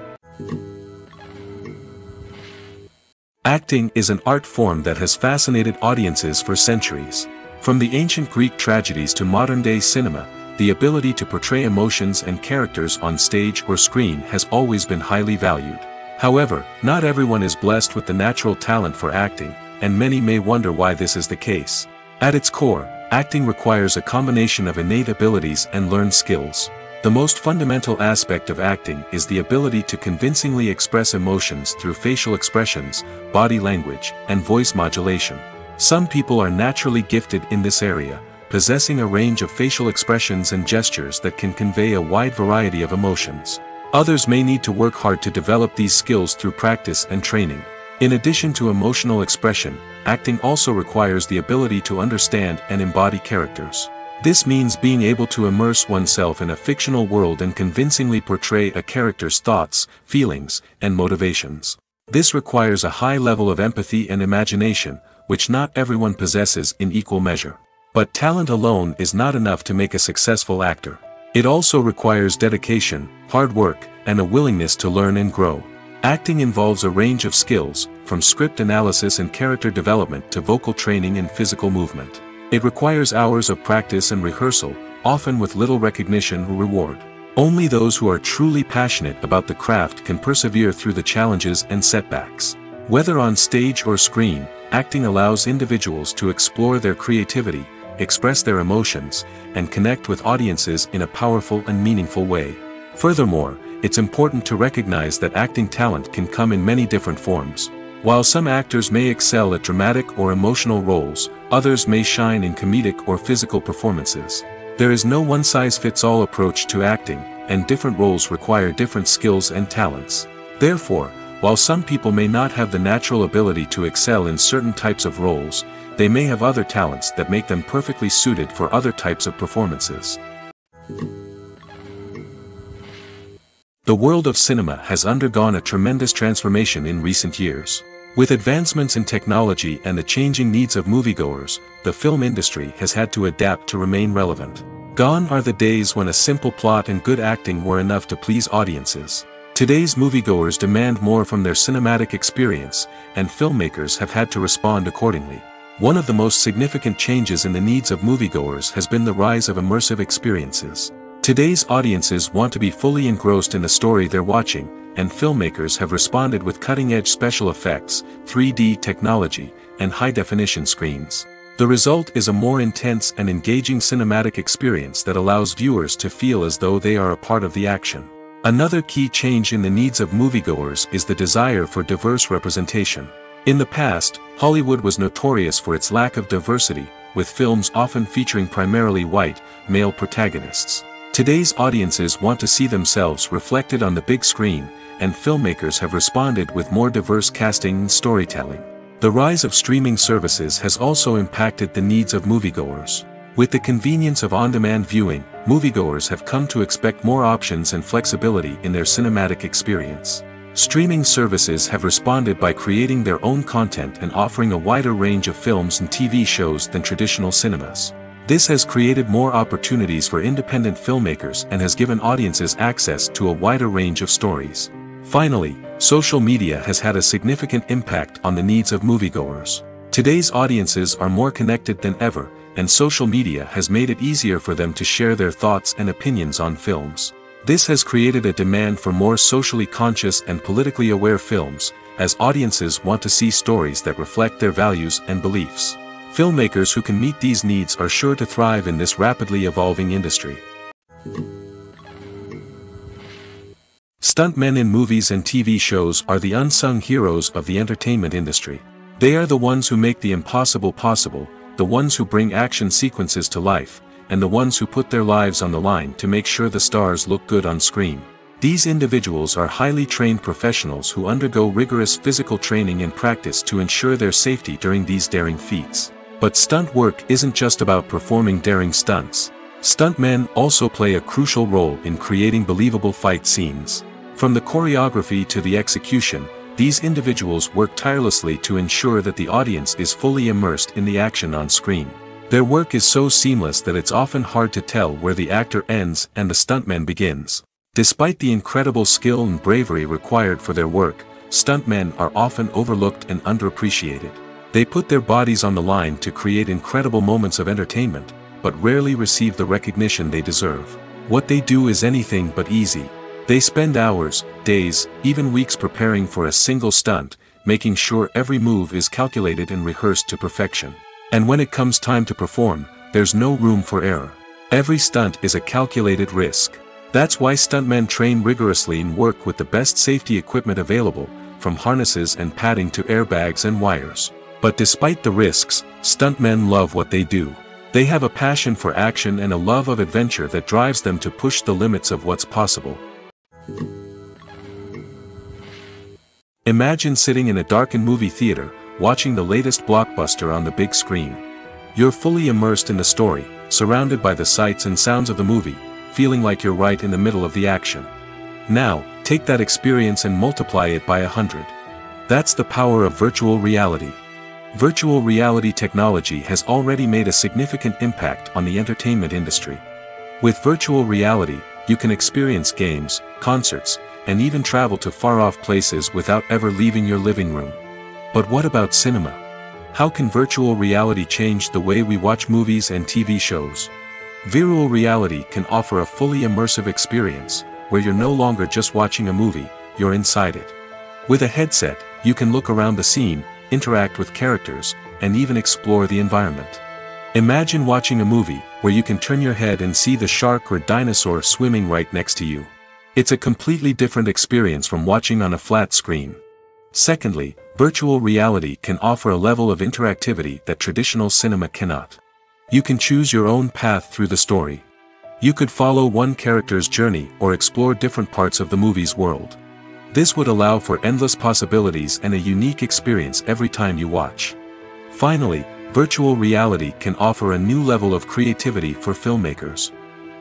Acting is an art form that has fascinated audiences for centuries. From the ancient Greek tragedies to modern-day cinema, the ability to portray emotions and characters on stage or screen has always been highly valued. However, not everyone is blessed with the natural talent for acting, and many may wonder why this is the case. At its core, Acting requires a combination of innate abilities and learned skills. The most fundamental aspect of acting is the ability to convincingly express emotions through facial expressions, body language, and voice modulation. Some people are naturally gifted in this area, possessing a range of facial expressions and gestures that can convey a wide variety of emotions. Others may need to work hard to develop these skills through practice and training. In addition to emotional expression, acting also requires the ability to understand and embody characters. This means being able to immerse oneself in a fictional world and convincingly portray a character's thoughts, feelings, and motivations. This requires a high level of empathy and imagination, which not everyone possesses in equal measure. But talent alone is not enough to make a successful actor. It also requires dedication, hard work, and a willingness to learn and grow. Acting involves a range of skills, from script analysis and character development to vocal training and physical movement. It requires hours of practice and rehearsal, often with little recognition or reward. Only those who are truly passionate about the craft can persevere through the challenges and setbacks. Whether on stage or screen, acting allows individuals to explore their creativity, express their emotions, and connect with audiences in a powerful and meaningful way. Furthermore, it's important to recognize that acting talent can come in many different forms. While some actors may excel at dramatic or emotional roles, others may shine in comedic or physical performances. There is no one-size-fits-all approach to acting, and different roles require different skills and talents. Therefore, while some people may not have the natural ability to excel in certain types of roles, they may have other talents that make them perfectly suited for other types of performances. The world of cinema has undergone a tremendous transformation in recent years. With advancements in technology and the changing needs of moviegoers, the film industry has had to adapt to remain relevant. Gone are the days when a simple plot and good acting were enough to please audiences. Today's moviegoers demand more from their cinematic experience, and filmmakers have had to respond accordingly. One of the most significant changes in the needs of moviegoers has been the rise of immersive experiences. Today's audiences want to be fully engrossed in the story they're watching, and filmmakers have responded with cutting-edge special effects, 3D technology, and high-definition screens. The result is a more intense and engaging cinematic experience that allows viewers to feel as though they are a part of the action. Another key change in the needs of moviegoers is the desire for diverse representation. In the past, Hollywood was notorious for its lack of diversity, with films often featuring primarily white, male protagonists. Today's audiences want to see themselves reflected on the big screen, and filmmakers have responded with more diverse casting and storytelling. The rise of streaming services has also impacted the needs of moviegoers. With the convenience of on-demand viewing, moviegoers have come to expect more options and flexibility in their cinematic experience. Streaming services have responded by creating their own content and offering a wider range of films and TV shows than traditional cinemas. This has created more opportunities for independent filmmakers and has given audiences access to a wider range of stories. Finally, social media has had a significant impact on the needs of moviegoers. Today's audiences are more connected than ever, and social media has made it easier for them to share their thoughts and opinions on films. This has created a demand for more socially conscious and politically aware films, as audiences want to see stories that reflect their values and beliefs. Filmmakers who can meet these needs are sure to thrive in this rapidly evolving industry. Stuntmen in movies and TV shows are the unsung heroes of the entertainment industry. They are the ones who make the impossible possible, the ones who bring action sequences to life, and the ones who put their lives on the line to make sure the stars look good on screen. These individuals are highly trained professionals who undergo rigorous physical training and practice to ensure their safety during these daring feats. But stunt work isn't just about performing daring stunts. Stuntmen also play a crucial role in creating believable fight scenes. From the choreography to the execution, these individuals work tirelessly to ensure that the audience is fully immersed in the action on screen. Their work is so seamless that it's often hard to tell where the actor ends and the stuntman begins. Despite the incredible skill and bravery required for their work, stuntmen are often overlooked and underappreciated. They put their bodies on the line to create incredible moments of entertainment, but rarely receive the recognition they deserve. What they do is anything but easy. They spend hours, days, even weeks preparing for a single stunt, making sure every move is calculated and rehearsed to perfection. And when it comes time to perform, there's no room for error. Every stunt is a calculated risk. That's why stuntmen train rigorously and work with the best safety equipment available, from harnesses and padding to airbags and wires. But despite the risks, stuntmen love what they do. They have a passion for action and a love of adventure that drives them to push the limits of what's possible. Imagine sitting in a darkened movie theater, watching the latest blockbuster on the big screen. You're fully immersed in the story, surrounded by the sights and sounds of the movie, feeling like you're right in the middle of the action. Now, take that experience and multiply it by 100. That's the power of virtual reality. Virtual reality technology has already made a significant impact on the entertainment industry. With virtual reality, you can experience games, concerts, and even travel to far-off places without ever leaving your living room. But what about cinema? How can virtual reality change the way we watch movies and TV shows? Virtual reality can offer a fully immersive experience, where you're no longer just watching a movie, you're inside it. With a headset, you can look around the scene, interact with characters, and even explore the environment. Imagine watching a movie, where you can turn your head and see the shark or dinosaur swimming right next to you. It's a completely different experience from watching on a flat screen. Secondly, virtual reality can offer a level of interactivity that traditional cinema cannot. You can choose your own path through the story. You could follow one character's journey or explore different parts of the movie's world. This would allow for endless possibilities and a unique experience every time you watch. Finally, virtual reality can offer a new level of creativity for filmmakers.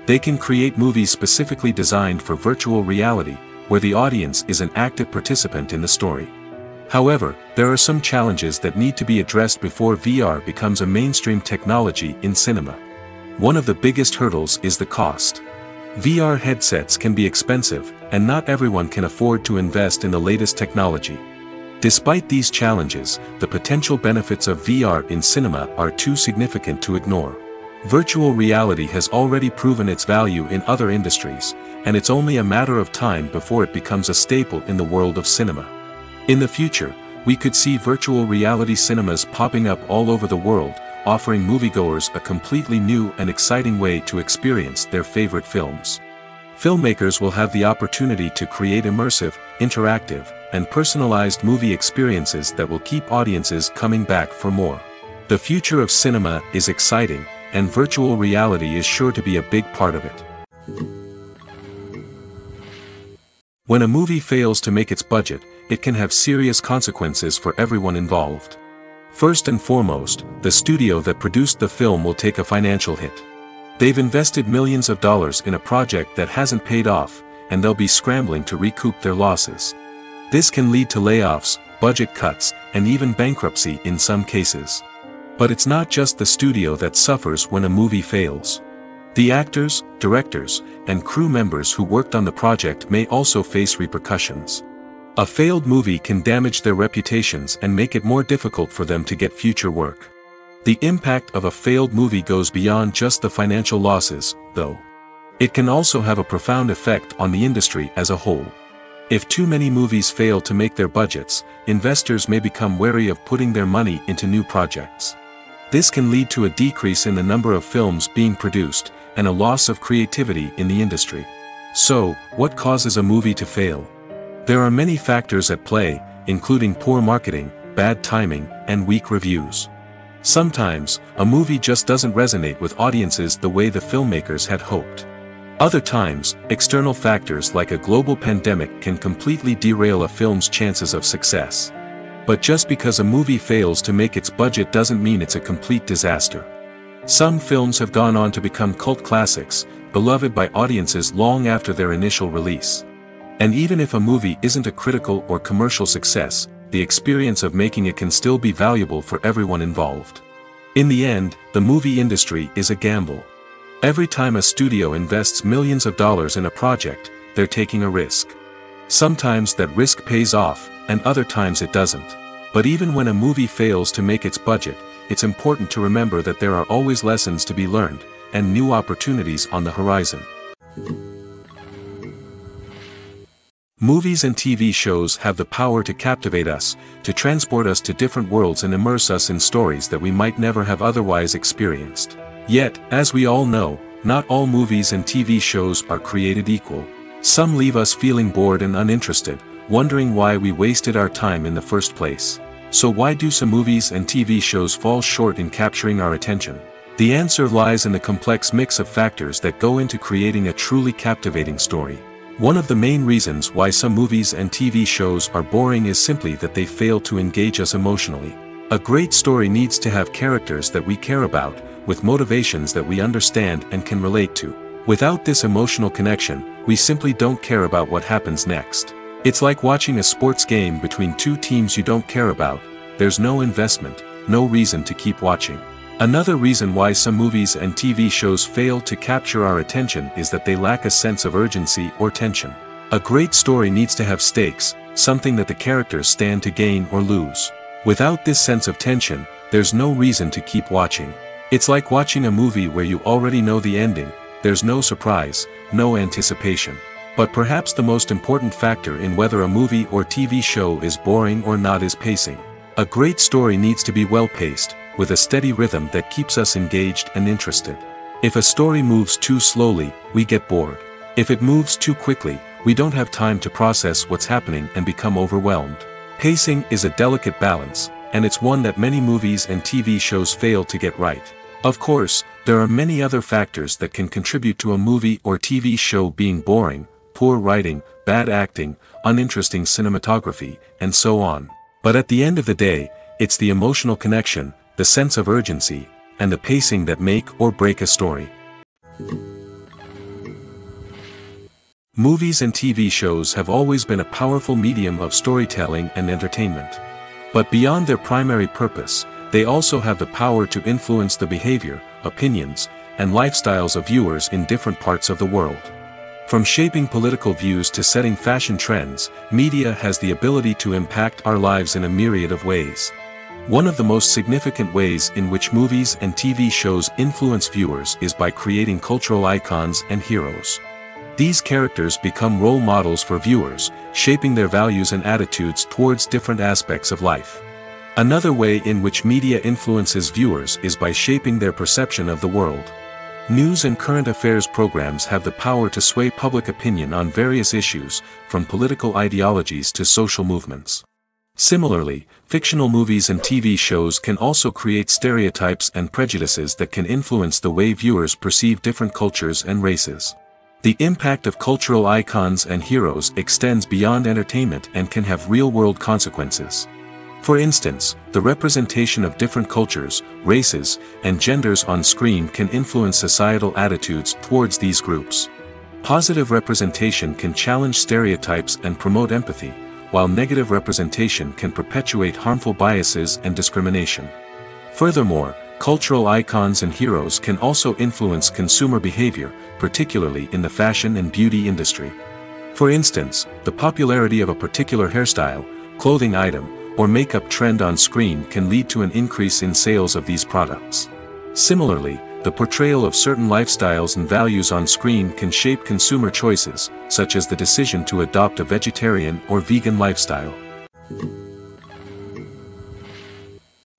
They can create movies specifically designed for virtual reality, where the audience is an active participant in the story. However, there are some challenges that need to be addressed before VR becomes a mainstream technology in cinema. One of the biggest hurdles is the cost. VR headsets can be expensive, and not everyone can afford to invest in the latest technology. Despite these challenges, the potential benefits of VR in cinema are too significant to ignore. Virtual reality has already proven its value in other industries, and it's only a matter of time before it becomes a staple in the world of cinema. In the future, we could see virtual reality cinemas popping up all over the world, offering moviegoers a completely new and exciting way to experience their favorite films. Filmmakers will have the opportunity to create immersive, interactive, and personalized movie experiences that will keep audiences coming back for more. The future of cinema is exciting, and virtual reality is sure to be a big part of it. When a movie fails to make its budget, it can have serious consequences for everyone involved. First and foremost, the studio that produced the film will take a financial hit. They've invested millions of dollars in a project that hasn't paid off, and they'll be scrambling to recoup their losses. This can lead to layoffs, budget cuts, and even bankruptcy in some cases. But it's not just the studio that suffers when a movie fails. The actors, directors, and crew members who worked on the project may also face repercussions. A failed movie can damage their reputations and make it more difficult for them to get future work. The impact of a failed movie goes beyond just the financial losses, though. It can also have a profound effect on the industry as a whole. If too many movies fail to make their budgets, investors may become wary of putting their money into new projects. This can lead to a decrease in the number of films being produced, and a loss of creativity in the industry. So, what causes a movie to fail? There are many factors at play, including poor marketing, bad timing, and weak reviews. Sometimes, a movie just doesn't resonate with audiences the way the filmmakers had hoped. Other times, external factors like a global pandemic can completely derail a film's chances of success. But just because a movie fails to make its budget doesn't mean it's a complete disaster. Some films have gone on to become cult classics, beloved by audiences long after their initial release. And even if a movie isn't a critical or commercial success, the experience of making it can still be valuable for everyone involved. In the end, the movie industry is a gamble. Every time a studio invests millions of dollars in a project, they're taking a risk. Sometimes that risk pays off, and other times it doesn't. But even when a movie fails to make its budget, it's important to remember that there are always lessons to be learned, and new opportunities on the horizon. Movies and TV shows have the power to captivate us, to transport us to different worlds and immerse us in stories that we might never have otherwise experienced. Yet, as we all know, not all movies and TV shows are created equal. Some leave us feeling bored and uninterested, wondering why we wasted our time in the first place. So why do some movies and TV shows fall short in capturing our attention? The answer lies in the complex mix of factors that go into creating a truly captivating story. One of the main reasons why some movies and TV shows are boring is simply that they fail to engage us emotionally. A great story needs to have characters that we care about, with motivations that we understand and can relate to. Without this emotional connection, we simply don't care about what happens next. It's like watching a sports game between two teams you don't care about. There's no investment, no reason to keep watching. Another reason why some movies and TV shows fail to capture our attention is that they lack a sense of urgency or tension. A great story needs to have stakes, something that the characters stand to gain or lose. Without this sense of tension, there's no reason to keep watching. It's like watching a movie where you already know the ending. There's no surprise, no anticipation. But perhaps the most important factor in whether a movie or TV show is boring or not is pacing. A great story needs to be well-paced, with a steady rhythm that keeps us engaged and interested. If a story moves too slowly, we get bored. If it moves too quickly, we don't have time to process what's happening and become overwhelmed. Pacing is a delicate balance, and it's one that many movies and TV shows fail to get right. Of course, there are many other factors that can contribute to a movie or TV show being boring: poor writing, bad acting, uninteresting cinematography, and so on. But at the end of the day, it's the emotional connection, the sense of urgency, and the pacing that make or break a story. Movies and TV shows have always been a powerful medium of storytelling and entertainment. But beyond their primary purpose, they also have the power to influence the behavior, opinions, and lifestyles of viewers in different parts of the world. From shaping political views to setting fashion trends, media has the ability to impact our lives in a myriad of ways. One of the most significant ways in which movies and TV shows influence viewers is by creating cultural icons and heroes. These characters become role models for viewers, shaping their values and attitudes towards different aspects of life. Another way in which media influences viewers is by shaping their perception of the world. News and current affairs programs have the power to sway public opinion on various issues, from political ideologies to social movements. Similarly, fictional movies and TV shows can also create stereotypes and prejudices that can influence the way viewers perceive different cultures and races. The impact of cultural icons and heroes extends beyond entertainment and can have real-world consequences. For instance, the representation of different cultures, races, and genders on screen can influence societal attitudes towards these groups. Positive representation can challenge stereotypes and promote empathy, while negative representation can perpetuate harmful biases and discrimination. Furthermore, cultural icons and heroes can also influence consumer behavior, particularly in the fashion and beauty industry. For instance, the popularity of a particular hairstyle, clothing item, or makeup trend on screen can lead to an increase in sales of these products. Similarly, the portrayal of certain lifestyles and values on screen can shape consumer choices, such as the decision to adopt a vegetarian or vegan lifestyle.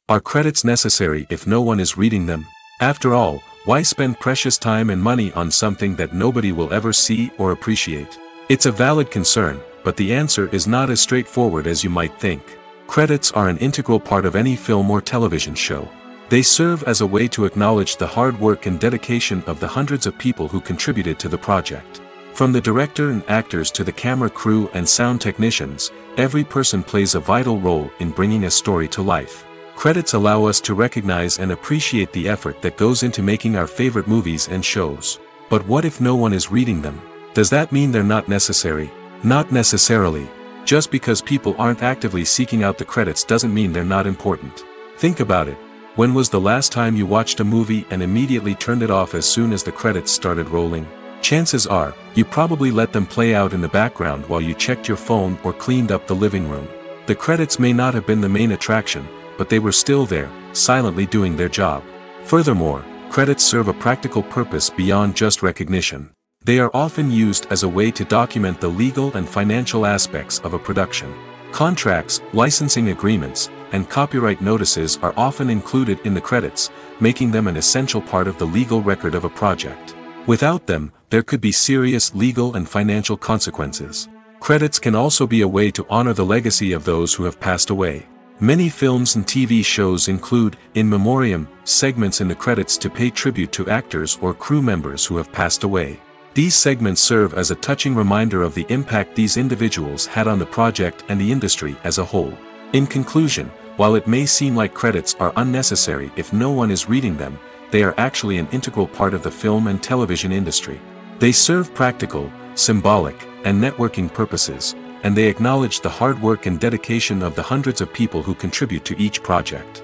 Are credits necessary if no one is reading them? After all, why spend precious time and money on something that nobody will ever see or appreciate? It's a valid concern, but the answer is not as straightforward as you might think. Credits are an integral part of any film or television show. They serve as a way to acknowledge the hard work and dedication of the hundreds of people who contributed to the project. From the director and actors to the camera crew and sound technicians, every person plays a vital role in bringing a story to life. Credits allow us to recognize and appreciate the effort that goes into making our favorite movies and shows. But what if no one is reading them? Does that mean they're not necessary? Not necessarily. Just because people aren't actively seeking out the credits doesn't mean they're not important. Think about it. When was the last time you watched a movie and immediately turned it off as soon as the credits started rolling? Chances are, you probably let them play out in the background while you checked your phone or cleaned up the living room. The credits may not have been the main attraction, but they were still there, silently doing their job. Furthermore, credits serve a practical purpose beyond just recognition. They are often used as a way to document the legal and financial aspects of a production. Contracts, licensing agreements, and copyright notices are often included in the credits, making them an essential part of the legal record of a project. Without them, there could be serious legal and financial consequences. Credits can also be a way to honor the legacy of those who have passed away. Many films and TV shows include, in memoriam, segments in the credits to pay tribute to actors or crew members who have passed away. These segments serve as a touching reminder of the impact these individuals had on the project and the industry as a whole. In conclusion, while it may seem like credits are unnecessary if no one is reading them, they are actually an integral part of the film and television industry. They serve practical, symbolic, and networking purposes, and they acknowledge the hard work and dedication of the hundreds of people who contribute to each project.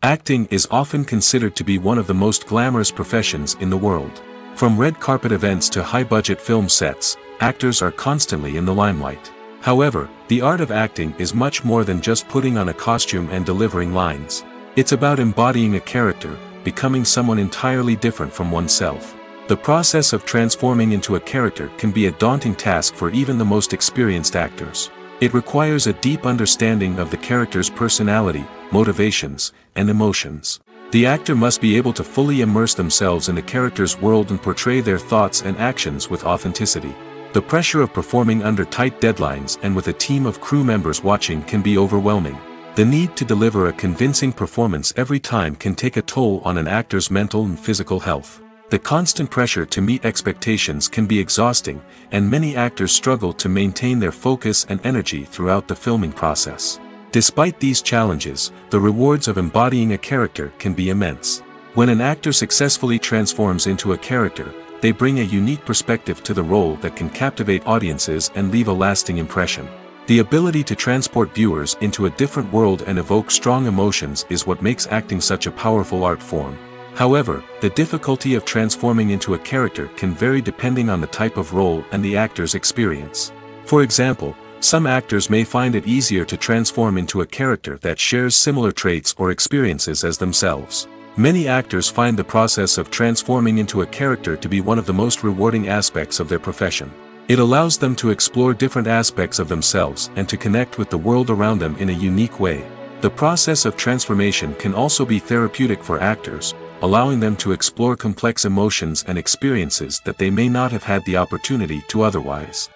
Acting is often considered to be one of the most glamorous professions in the world. From red carpet events to high-budget film sets, actors are constantly in the limelight. However, the art of acting is much more than just putting on a costume and delivering lines. It's about embodying a character, becoming someone entirely different from oneself. The process of transforming into a character can be a daunting task for even the most experienced actors. It requires a deep understanding of the character's personality, motivations, and emotions. The actor must be able to fully immerse themselves in the character's world and portray their thoughts and actions with authenticity. The pressure of performing under tight deadlines and with a team of crew members watching can be overwhelming. The need to deliver a convincing performance every time can take a toll on an actor's mental and physical health. The constant pressure to meet expectations can be exhausting, and many actors struggle to maintain their focus and energy throughout the filming process. Despite these challenges, the rewards of embodying a character can be immense. When an actor successfully transforms into a character, they bring a unique perspective to the role that can captivate audiences and leave a lasting impression. The ability to transport viewers into a different world and evoke strong emotions is what makes acting such a powerful art form. However, the difficulty of transforming into a character can vary depending on the type of role and the actor's experience. For example, some actors may find it easier to transform into a character that shares similar traits or experiences as themselves. Many actors find the process of transforming into a character to be one of the most rewarding aspects of their profession. It allows them to explore different aspects of themselves and to connect with the world around them in a unique way. The process of transformation can also be therapeutic for actors, allowing them to explore complex emotions and experiences that they may not have had the opportunity to otherwise.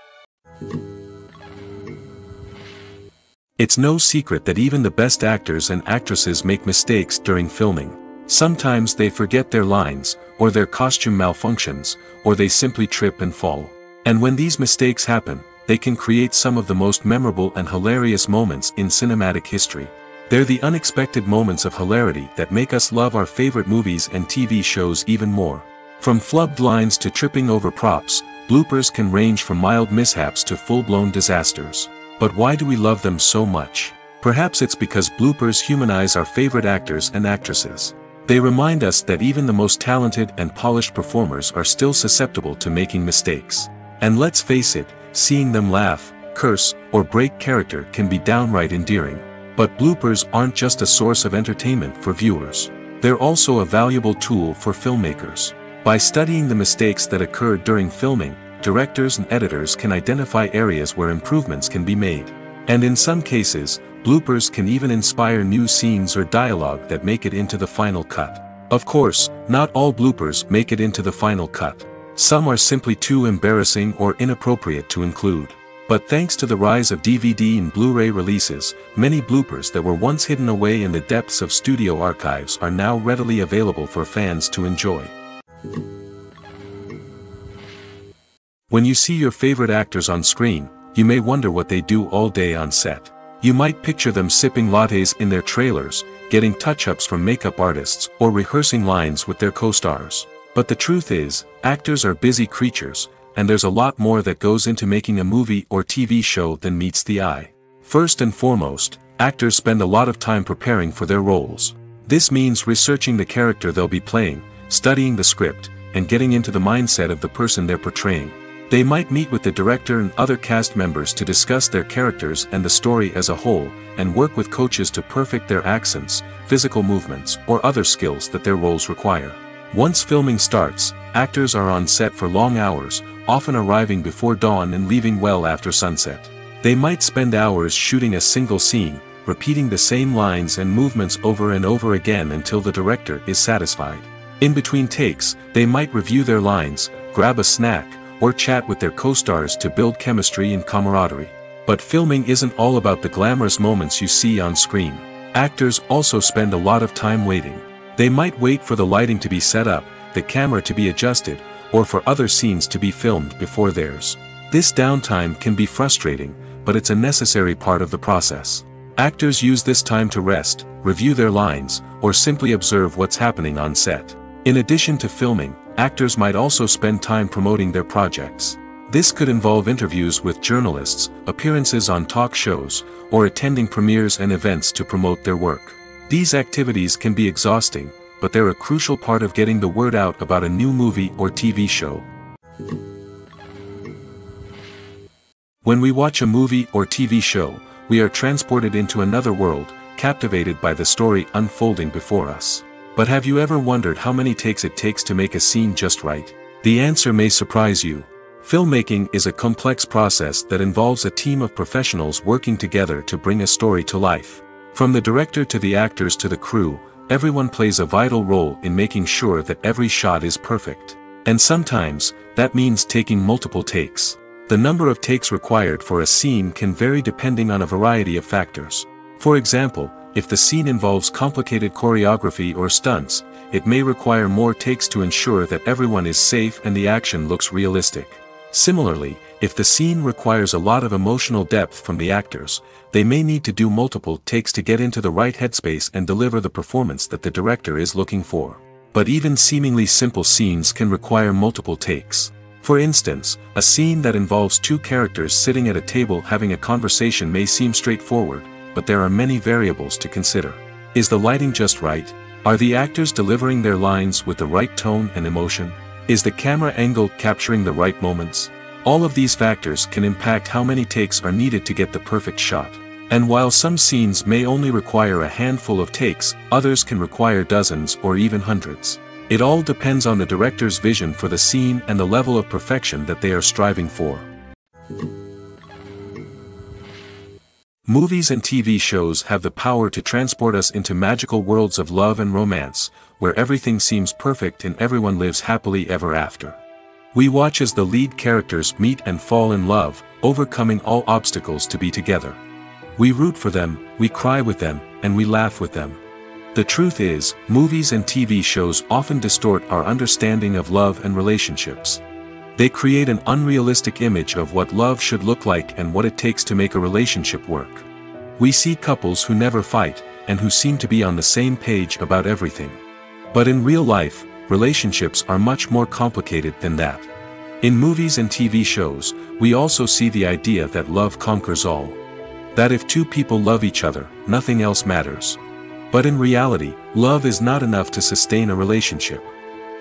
It's no secret that even the best actors and actresses make mistakes during filming. Sometimes they forget their lines, or their costume malfunctions, or they simply trip and fall. And when these mistakes happen, they can create some of the most memorable and hilarious moments in cinematic history. They're the unexpected moments of hilarity that make us love our favorite movies and TV shows even more. From flubbed lines to tripping over props, bloopers can range from mild mishaps to full-blown disasters. But why do we love them so much? Perhaps it's because bloopers humanize our favorite actors and actresses. They remind us that even the most talented and polished performers are still susceptible to making mistakes. And let's face it, seeing them laugh, curse, or break character can be downright endearing. But bloopers aren't just a source of entertainment for viewers. They're also a valuable tool for filmmakers. By studying the mistakes that occurred during filming, directors and editors can identify areas where improvements can be made. And in some cases, bloopers can even inspire new scenes or dialogue that make it into the final cut. Of course, not all bloopers make it into the final cut. Some are simply too embarrassing or inappropriate to include. But thanks to the rise of DVD and Blu-ray releases, many bloopers that were once hidden away in the depths of studio archives are now readily available for fans to enjoy. When you see your favorite actors on screen, you may wonder what they do all day on set. You might picture them sipping lattes in their trailers, getting touch-ups from makeup artists, or rehearsing lines with their co-stars. But the truth is, actors are busy creatures, and there's a lot more that goes into making a movie or TV show than meets the eye. First and foremost, actors spend a lot of time preparing for their roles. This means researching the character they'll be playing, studying the script, and getting into the mindset of the person they're portraying. They might meet with the director and other cast members to discuss their characters and the story as a whole, and work with coaches to perfect their accents, physical movements, or other skills that their roles require. Once filming starts, actors are on set for long hours, often arriving before dawn and leaving well after sunset. They might spend hours shooting a single scene, repeating the same lines and movements over and over again until the director is satisfied. In between takes, they might review their lines, grab a snack, or chat with their co-stars to build chemistry and camaraderie. But filming isn't all about the glamorous moments you see on screen. Actors also spend a lot of time waiting. They might wait for the lighting to be set up, the camera to be adjusted, or for other scenes to be filmed before theirs. This downtime can be frustrating, but it's a necessary part of the process. Actors use this time to rest, review their lines, or simply observe what's happening on set. In addition to filming, actors might also spend time promoting their projects. This could involve interviews with journalists, appearances on talk shows, or attending premieres and events to promote their work. These activities can be exhausting, but they're a crucial part of getting the word out about a new movie or TV show. When we watch a movie or TV show, we are transported into another world, captivated by the story unfolding before us. But have you ever wondered how many takes it takes to make a scene just right? The answer may surprise you. Filmmaking is a complex process that involves a team of professionals working together to bring a story to life. From the director to the actors to the crew, everyone plays a vital role in making sure that every shot is perfect. And sometimes, that means taking multiple takes. The number of takes required for a scene can vary depending on a variety of factors. For example, if the scene involves complicated choreography or stunts, it may require more takes to ensure that everyone is safe and the action looks realistic. Similarly, if the scene requires a lot of emotional depth from the actors, they may need to do multiple takes to get into the right headspace and deliver the performance that the director is looking for. But even seemingly simple scenes can require multiple takes. For instance, a scene that involves two characters sitting at a table having a conversation may seem straightforward, but there are many variables to consider. Is the lighting just right? Are the actors delivering their lines with the right tone and emotion? Is the camera angle capturing the right moments? All of these factors can impact how many takes are needed to get the perfect shot. And while some scenes may only require a handful of takes, others can require dozens or even hundreds. It all depends on the director's vision for the scene and the level of perfection that they are striving for. Movies and TV shows have the power to transport us into magical worlds of love and romance, where everything seems perfect and everyone lives happily ever after. We watch as the lead characters meet and fall in love, overcoming all obstacles to be together. We root for them, we cry with them, and we laugh with them. The truth is, movies and TV shows often distort our understanding of love and relationships. They create an unrealistic image of what love should look like and what it takes to make a relationship work. We see couples who never fight, and who seem to be on the same page about everything. But in real life, relationships are much more complicated than that. In movies and TV shows, we also see the idea that love conquers all. That if two people love each other, nothing else matters. But in reality, love is not enough to sustain a relationship.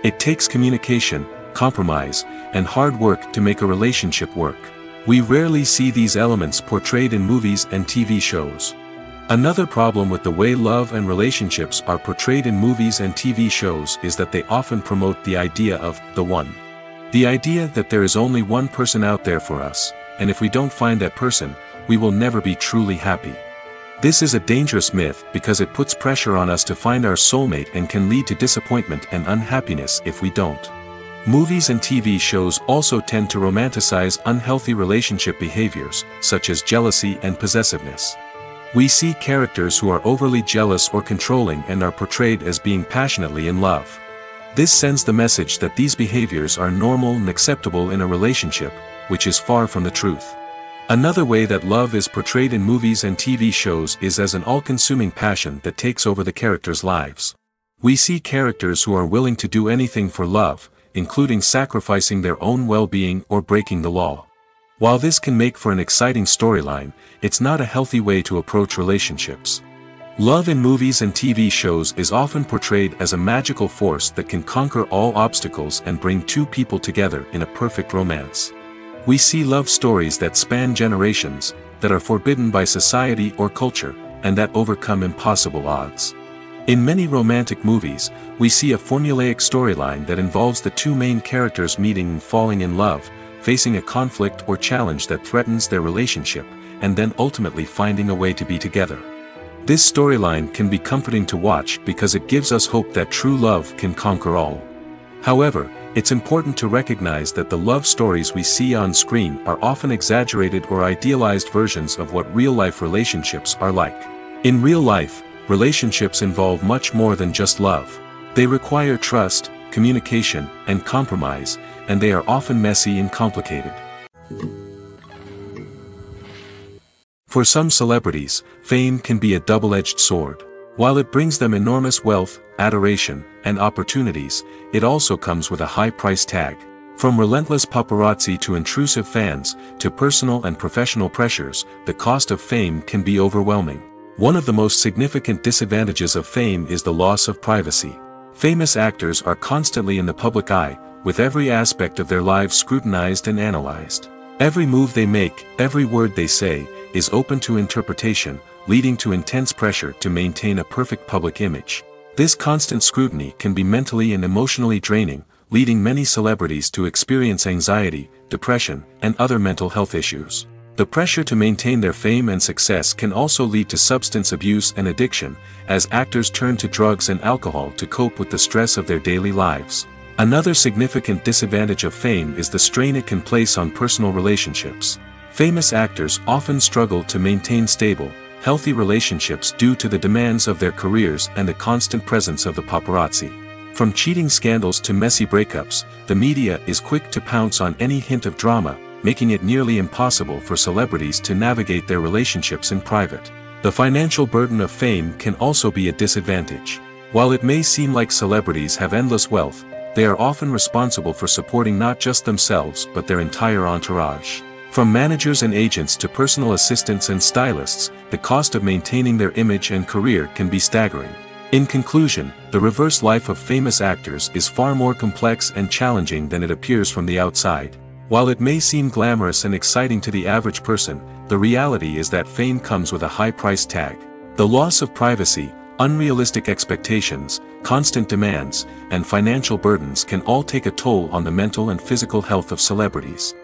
It takes communication, compromise, and hard work to make a relationship work. We rarely see these elements portrayed in movies and TV shows. Another problem with the way love and relationships are portrayed in movies and TV shows is that they often promote the idea of the one. The idea that there is only one person out there for us, and if we don't find that person, we will never be truly happy. This is a dangerous myth because it puts pressure on us to find our soulmate and can lead to disappointment and unhappiness if we don't. Movies and TV shows also tend to romanticize unhealthy relationship behaviors, such as jealousy and possessiveness. We see characters who are overly jealous or controlling and are portrayed as being passionately in love. This sends the message that these behaviors are normal and acceptable in a relationship, which is far from the truth. Another way that love is portrayed in movies and TV shows is as an all-consuming passion that takes over the characters' lives. We see characters who are willing to do anything for love, including sacrificing their own well-being or breaking the law. While this can make for an exciting storyline, it's not a healthy way to approach relationships. Love in movies and TV shows is often portrayed as a magical force that can conquer all obstacles and bring two people together in a perfect romance. We see love stories that span generations, that are forbidden by society or culture, and that overcome impossible odds. In many romantic movies, we see a formulaic storyline that involves the two main characters meeting and falling in love, facing a conflict or challenge that threatens their relationship, and then ultimately finding a way to be together. This storyline can be comforting to watch because it gives us hope that true love can conquer all. However, it's important to recognize that the love stories we see on screen are often exaggerated or idealized versions of what real-life relationships are like. In real life, relationships involve much more than just love. They require trust, communication, and compromise, and they are often messy and complicated. For some celebrities, fame can be a double-edged sword. While it brings them enormous wealth, adoration, and opportunities, it also comes with a high price tag. From relentless paparazzi to intrusive fans, to personal and professional pressures, the cost of fame can be overwhelming. One of the most significant disadvantages of fame is the loss of privacy. Famous actors are constantly in the public eye, with every aspect of their lives scrutinized and analyzed. Every move they make, every word they say, is open to interpretation, leading to intense pressure to maintain a perfect public image. This constant scrutiny can be mentally and emotionally draining, leading many celebrities to experience anxiety, depression, and other mental health issues. The pressure to maintain their fame and success can also lead to substance abuse and addiction, as actors turn to drugs and alcohol to cope with the stress of their daily lives. Another significant disadvantage of fame is the strain it can place on personal relationships. Famous actors often struggle to maintain stable, healthy relationships due to the demands of their careers and the constant presence of the paparazzi. From cheating scandals to messy breakups, the media is quick to pounce on any hint of drama, making it nearly impossible for celebrities to navigate their relationships in private. The financial burden of fame can also be a disadvantage. While it may seem like celebrities have endless wealth, they are often responsible for supporting not just themselves but their entire entourage. From managers and agents to personal assistants and stylists, the cost of maintaining their image and career can be staggering. In conclusion, the reverse life of famous actors is far more complex and challenging than it appears from the outside. While it may seem glamorous and exciting to the average person, the reality is that fame comes with a high price tag. The loss of privacy, unrealistic expectations, constant demands, and financial burdens can all take a toll on the mental and physical health of celebrities.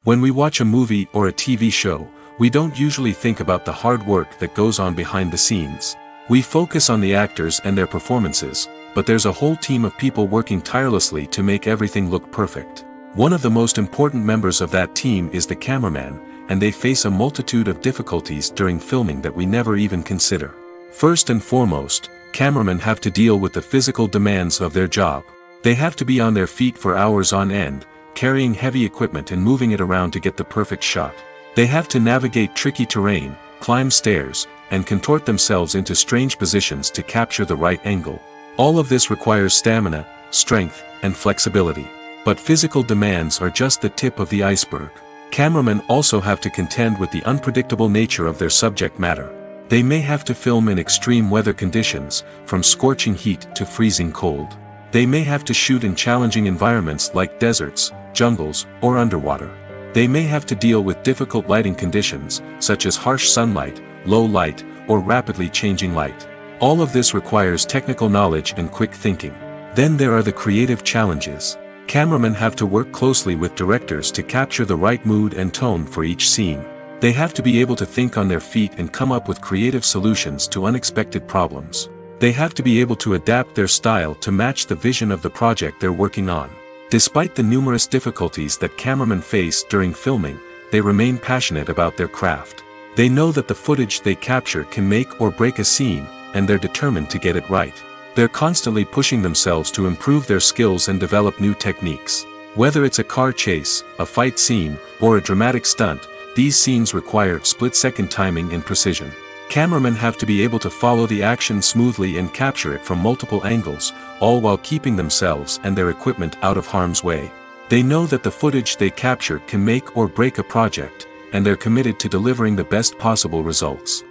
When we watch a movie or a TV show, we don't usually think about the hard work that goes on behind the scenes. We focus on the actors and their performances, but there's a whole team of people working tirelessly to make everything look perfect. One of the most important members of that team is the cameraman, and they face a multitude of difficulties during filming that we never even consider. First and foremost, cameramen have to deal with the physical demands of their job. They have to be on their feet for hours on end, carrying heavy equipment and moving it around to get the perfect shot. They have to navigate tricky terrain, climb stairs, and contort themselves into strange positions to capture the right angle. All of this requires stamina, strength, and flexibility. But physical demands are just the tip of the iceberg. Cameramen also have to contend with the unpredictable nature of their subject matter. They may have to film in extreme weather conditions, from scorching heat to freezing cold. They may have to shoot in challenging environments like deserts, jungles, or underwater. They may have to deal with difficult lighting conditions, such as harsh sunlight, low light, or rapidly changing light. All of this requires technical knowledge and quick thinking. Then there are the creative challenges. Cameramen have to work closely with directors to capture the right mood and tone for each scene. They have to be able to think on their feet and come up with creative solutions to unexpected problems. They have to be able to adapt their style to match the vision of the project they're working on. Despite the numerous difficulties that cameramen face during filming, they remain passionate about their craft. They know that the footage they capture can make or break a scene, and they're determined to get it right. They're constantly pushing themselves to improve their skills and develop new techniques. Whether it's a car chase, a fight scene, or a dramatic stunt, these scenes require split-second timing and precision. Cameramen have to be able to follow the action smoothly and capture it from multiple angles, all while keeping themselves and their equipment out of harm's way. They know that the footage they capture can make or break a project, and they're committed to delivering the best possible results.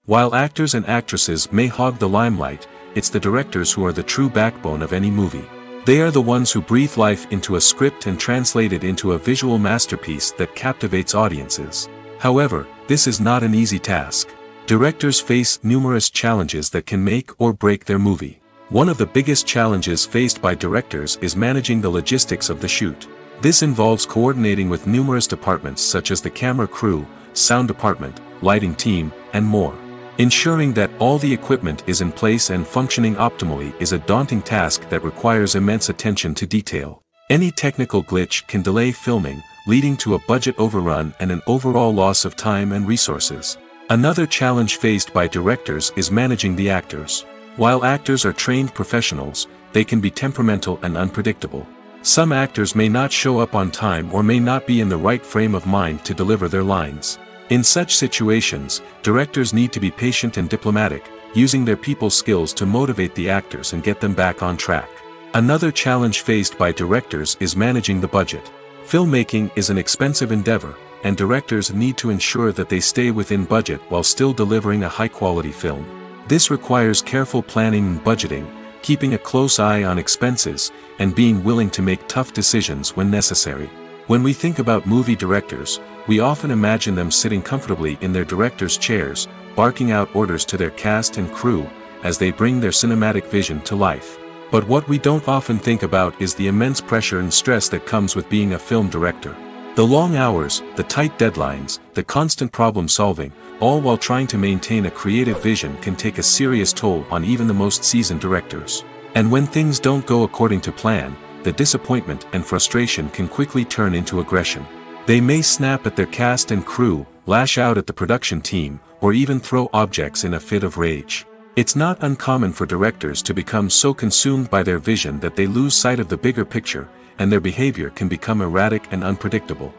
While actors and actresses may hog the limelight, it's the directors who are the true backbone of any movie. They are the ones who breathe life into a script and translate it into a visual masterpiece that captivates audiences. However, this is not an easy task. Directors face numerous challenges that can make or break their movie. One of the biggest challenges faced by directors is managing the logistics of the shoot. This involves coordinating with numerous departments such as the camera crew, sound department, lighting team, and more. Ensuring that all the equipment is in place and functioning optimally is a daunting task that requires immense attention to detail. Any technical glitch can delay filming, leading to a budget overrun and an overall loss of time and resources. Another challenge faced by directors is managing the actors. While actors are trained professionals, they can be temperamental and unpredictable. Some actors may not show up on time or may not be in the right frame of mind to deliver their lines. In such situations, directors need to be patient and diplomatic, using their people skills to motivate the actors and get them back on track. Another challenge faced by directors is managing the budget. Filmmaking is an expensive endeavor, and directors need to ensure that they stay within budget while still delivering a high-quality film. This requires careful planning and budgeting, keeping a close eye on expenses, and being willing to make tough decisions when necessary. When we think about movie directors, we often imagine them sitting comfortably in their director's chairs, barking out orders to their cast and crew, as they bring their cinematic vision to life. But what we don't often think about is the immense pressure and stress that comes with being a film director. The long hours, the tight deadlines, the constant problem solving, all while trying to maintain a creative vision can take a serious toll on even the most seasoned directors. And when things don't go according to plan, the disappointment and frustration can quickly turn into aggression. They may snap at their cast and crew, lash out at the production team, or even throw objects in a fit of rage. It's not uncommon for directors to become so consumed by their vision that they lose sight of the bigger picture, and their behavior can become erratic and unpredictable.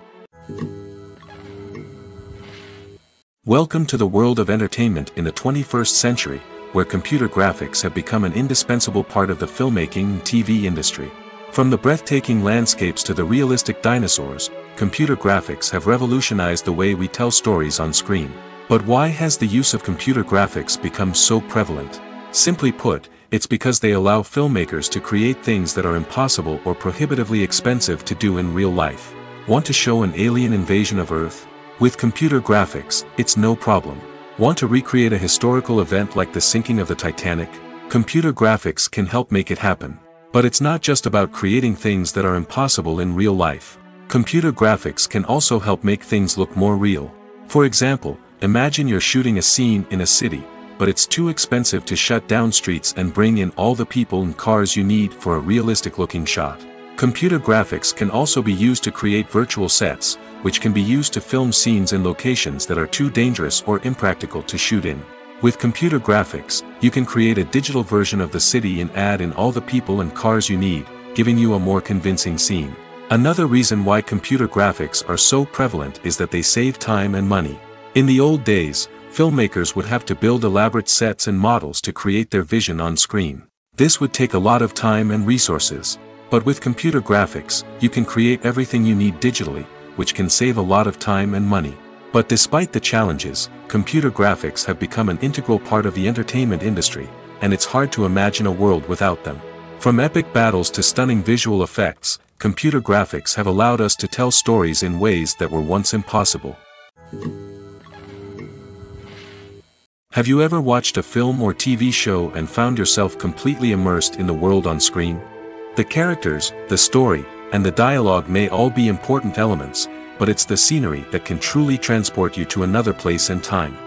Welcome to the world of entertainment in the 21st century, where computer graphics have become an indispensable part of the filmmaking and TV industry. From the breathtaking landscapes to the realistic dinosaurs, computer graphics have revolutionized the way we tell stories on screen. But why has the use of computer graphics become so prevalent? Simply put, it's because they allow filmmakers to create things that are impossible or prohibitively expensive to do in real life. Want to show an alien invasion of Earth? With computer graphics, it's no problem. Want to recreate a historical event like the sinking of the Titanic? Computer graphics can help make it happen. But it's not just about creating things that are impossible in real life. Computer graphics can also help make things look more real. For example, imagine you're shooting a scene in a city, but it's too expensive to shut down streets and bring in all the people and cars you need for a realistic-looking shot. Computer graphics can also be used to create virtual sets, which can be used to film scenes in locations that are too dangerous or impractical to shoot in. With computer graphics, you can create a digital version of the city and add in all the people and cars you need, giving you a more convincing scene. Another reason why computer graphics are so prevalent is that they save time and money. In the old days, filmmakers would have to build elaborate sets and models to create their vision on screen. This would take a lot of time and resources. But with computer graphics, you can create everything you need digitally, which can save a lot of time and money. But despite the challenges, computer graphics have become an integral part of the entertainment industry, and it's hard to imagine a world without them. From epic battles to stunning visual effects, computer graphics have allowed us to tell stories in ways that were once impossible. Have you ever watched a film or TV show and found yourself completely immersed in the world on screen? The characters, the story, and the dialogue may all be important elements, but it's the scenery that can truly transport you to another place and time.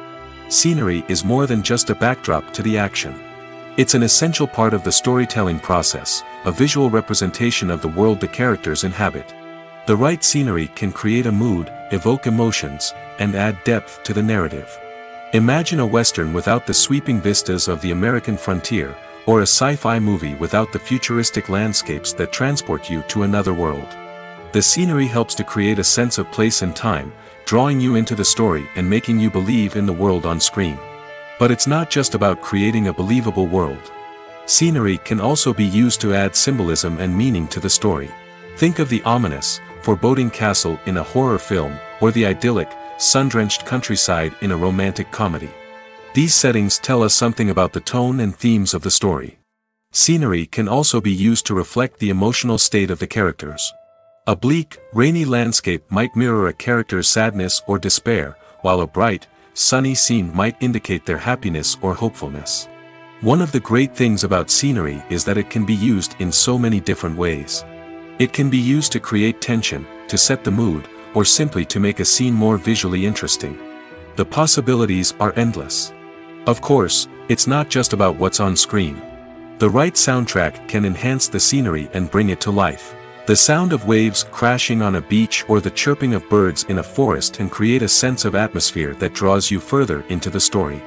Scenery is more than just a backdrop to the action. It's an essential part of the storytelling process, a visual representation of the world the characters inhabit. The right scenery can create a mood, evoke emotions, and add depth to the narrative. Imagine a Western without the sweeping vistas of the American frontier, or a sci-fi movie without the futuristic landscapes that transport you to another world. The scenery helps to create a sense of place and time, drawing you into the story and making you believe in the world on screen. But it's not just about creating a believable world. Scenery can also be used to add symbolism and meaning to the story. Think of the ominous, foreboding castle in a horror film, or the idyllic, sun-drenched countryside in a romantic comedy. These settings tell us something about the tone and themes of the story. Scenery can also be used to reflect the emotional state of the characters. A bleak, rainy landscape might mirror a character's sadness or despair, while a bright, sunny scene might indicate their happiness or hopefulness. One of the great things about scenery is that it can be used in so many different ways. It can be used to create tension, to set the mood, or simply to make a scene more visually interesting. The possibilities are endless. Of course, it's not just about what's on screen. The right soundtrack can enhance the scenery and bring it to life. The sound of waves crashing on a beach or the chirping of birds in a forest can create a sense of atmosphere that draws you further into the story.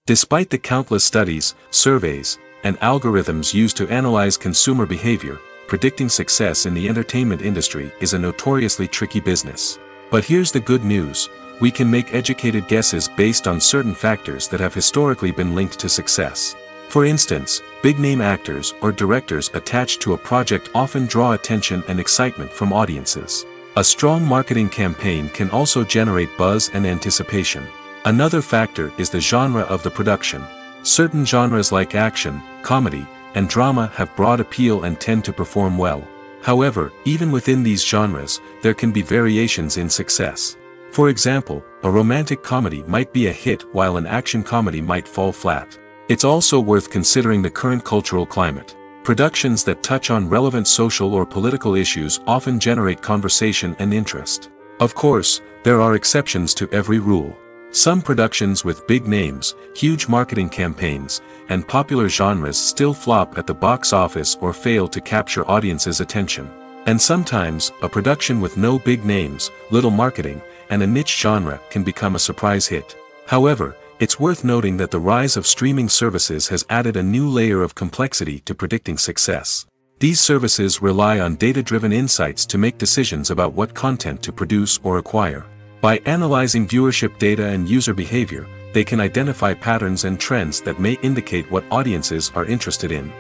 Despite the countless studies, surveys, and algorithms used to analyze consumer behavior, predicting success in the entertainment industry is a notoriously tricky business. But here's the good news: we can make educated guesses based on certain factors that have historically been linked to success. For instance, big-name actors or directors attached to a project often draw attention and excitement from audiences. A strong marketing campaign can also generate buzz and anticipation. Another factor is the genre of the production. Certain genres like action, comedy, and drama have broad appeal and tend to perform well. However, even within these genres, there can be variations in success. For example, a romantic comedy might be a hit while an action comedy might fall flat. It's also worth considering the current cultural climate. Productions that touch on relevant social or political issues often generate conversation and interest. Of course, there are exceptions to every rule. Some productions with big names, huge marketing campaigns, and popular genres still flop at the box office or fail to capture audiences' attention. And sometimes, a production with no big names, little marketing, and a niche genre can become a surprise hit. However, it's worth noting that the rise of streaming services has added a new layer of complexity to predicting success. These services rely on data-driven insights to make decisions about what content to produce or acquire. By analyzing viewership data and user behavior, they can identify patterns and trends that may indicate what audiences are interested in.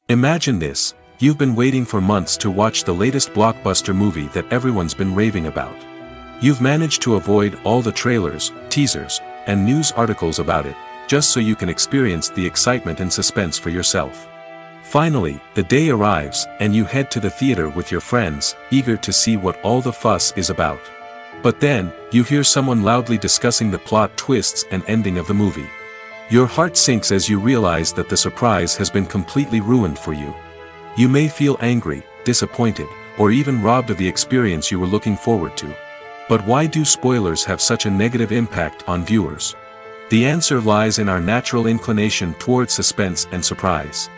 Imagine this: you've been waiting for months to watch the latest blockbuster movie that everyone's been raving about. You've managed to avoid all the trailers, teasers, and news articles about it, just so you can experience the excitement and suspense for yourself. Finally, the day arrives, and you head to the theater with your friends, eager to see what all the fuss is about. But then, you hear someone loudly discussing the plot twists and ending of the movie. Your heart sinks as you realize that the surprise has been completely ruined for you. You may feel angry, disappointed, or even robbed of the experience you were looking forward to. But why do spoilers have such a negative impact on viewers? The answer lies in our natural inclination toward suspense and surprise.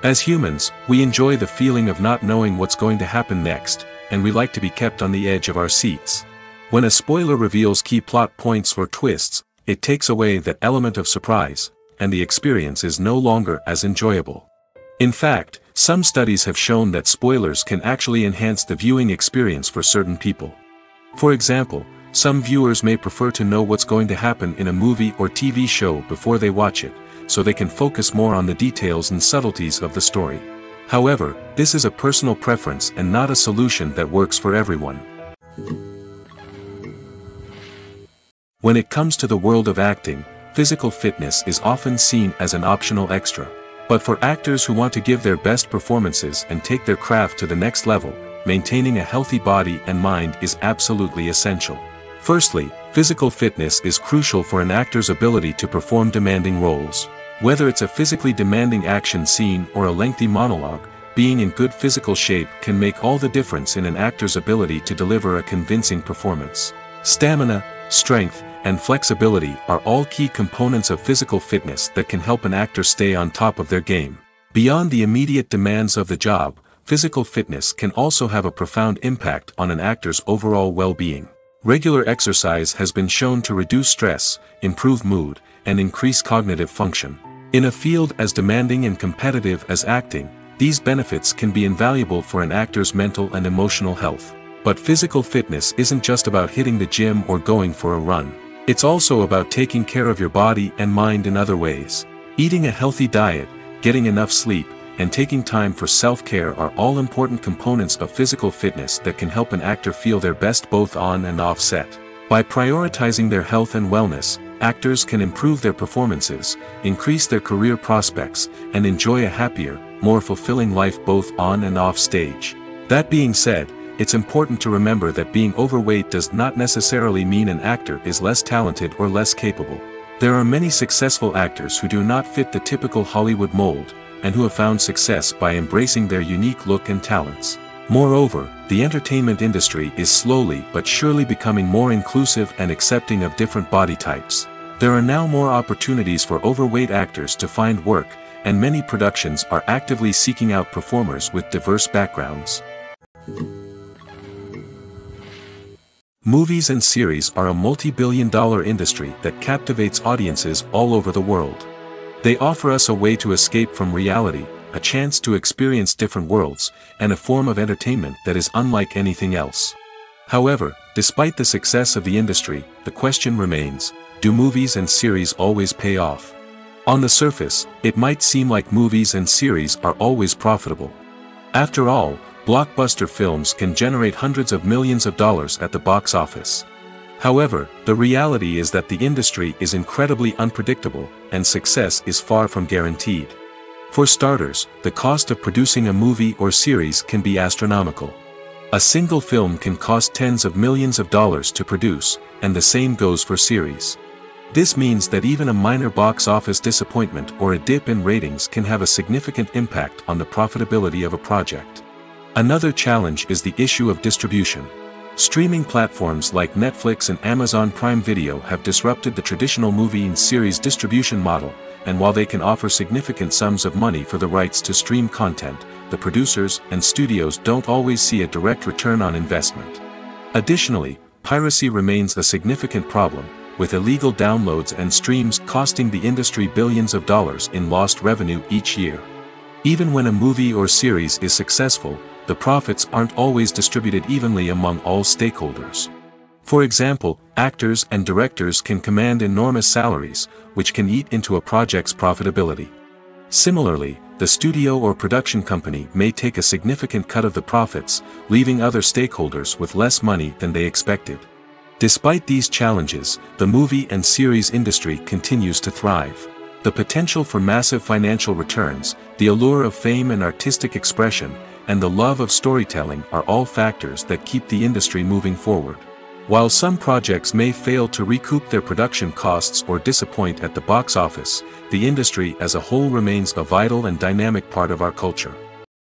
As humans, we enjoy the feeling of not knowing what's going to happen next, and we like to be kept on the edge of our seats. When a spoiler reveals key plot points or twists, it takes away that element of surprise, and the experience is no longer as enjoyable. In fact, some studies have shown that spoilers can actually enhance the viewing experience for certain people. For example, some viewers may prefer to know what's going to happen in a movie or TV show before they watch it, so they can focus more on the details and subtleties of the story. However, this is a personal preference and not a solution that works for everyone. When it comes to the world of acting, physical fitness is often seen as an optional extra. But for actors who want to give their best performances and take their craft to the next level, maintaining a healthy body and mind is absolutely essential. Firstly, physical fitness is crucial for an actor's ability to perform demanding roles. Whether it's a physically demanding action scene or a lengthy monologue, being in good physical shape can make all the difference in an actor's ability to deliver a convincing performance. Stamina, strength, and flexibility are all key components of physical fitness that can help an actor stay on top of their game. Beyond the immediate demands of the job, physical fitness can also have a profound impact on an actor's overall well-being. Regular exercise has been shown to reduce stress, improve mood, and increase cognitive function. In a field as demanding and competitive as acting, these benefits can be invaluable for an actor's mental and emotional health. But physical fitness isn't just about hitting the gym or going for a run. It's also about taking care of your body and mind in other ways. Eating a healthy diet, getting enough sleep, and taking time for self-care are all important components of physical fitness that can help an actor feel their best both on and off set. By prioritizing their health and wellness, actors can improve their performances, increase their career prospects, and enjoy a happier, more fulfilling life both on and off stage. That being said, it's important to remember that being overweight does not necessarily mean an actor is less talented or less capable. There are many successful actors who do not fit the typical Hollywood mold, and who have found success by embracing their unique look and talents. Moreover, the entertainment industry is slowly but surely becoming more inclusive and accepting of different body types. There are now more opportunities for overweight actors to find work, and many productions are actively seeking out performers with diverse backgrounds. Movies and series are a multi-billion-dollar industry that captivates audiences all over the world. They offer us a way to escape from reality, a chance to experience different worlds, and a form of entertainment that is unlike anything else. However, despite the success of the industry, the question remains, do movies and series always pay off? On the surface, it might seem like movies and series are always profitable. After all, blockbuster films can generate hundreds of millions of dollars at the box office. However, the reality is that the industry is incredibly unpredictable, and success is far from guaranteed. For starters, the cost of producing a movie or series can be astronomical. A single film can cost tens of millions of dollars to produce, and the same goes for series. This means that even a minor box office disappointment or a dip in ratings can have a significant impact on the profitability of a project. Another challenge is the issue of distribution. Streaming platforms like Netflix and Amazon Prime Video have disrupted the traditional movie and series distribution model, and while they can offer significant sums of money for the rights to stream content, the producers and studios don't always see a direct return on investment. Additionally, piracy remains a significant problem, with illegal downloads and streams costing the industry billions of dollars in lost revenue each year. Even when a movie or series is successful, the profits aren't always distributed evenly among all stakeholders. For example, actors and directors can command enormous salaries, which can eat into a project's profitability. Similarly, the studio or production company may take a significant cut of the profits, leaving other stakeholders with less money than they expected. Despite these challenges, the movie and series industry continues to thrive. The potential for massive financial returns, the allure of fame and artistic expression, and the love of storytelling are all factors that keep the industry moving forward. While some projects may fail to recoup their production costs or disappoint at the box office, the industry as a whole remains a vital and dynamic part of our culture.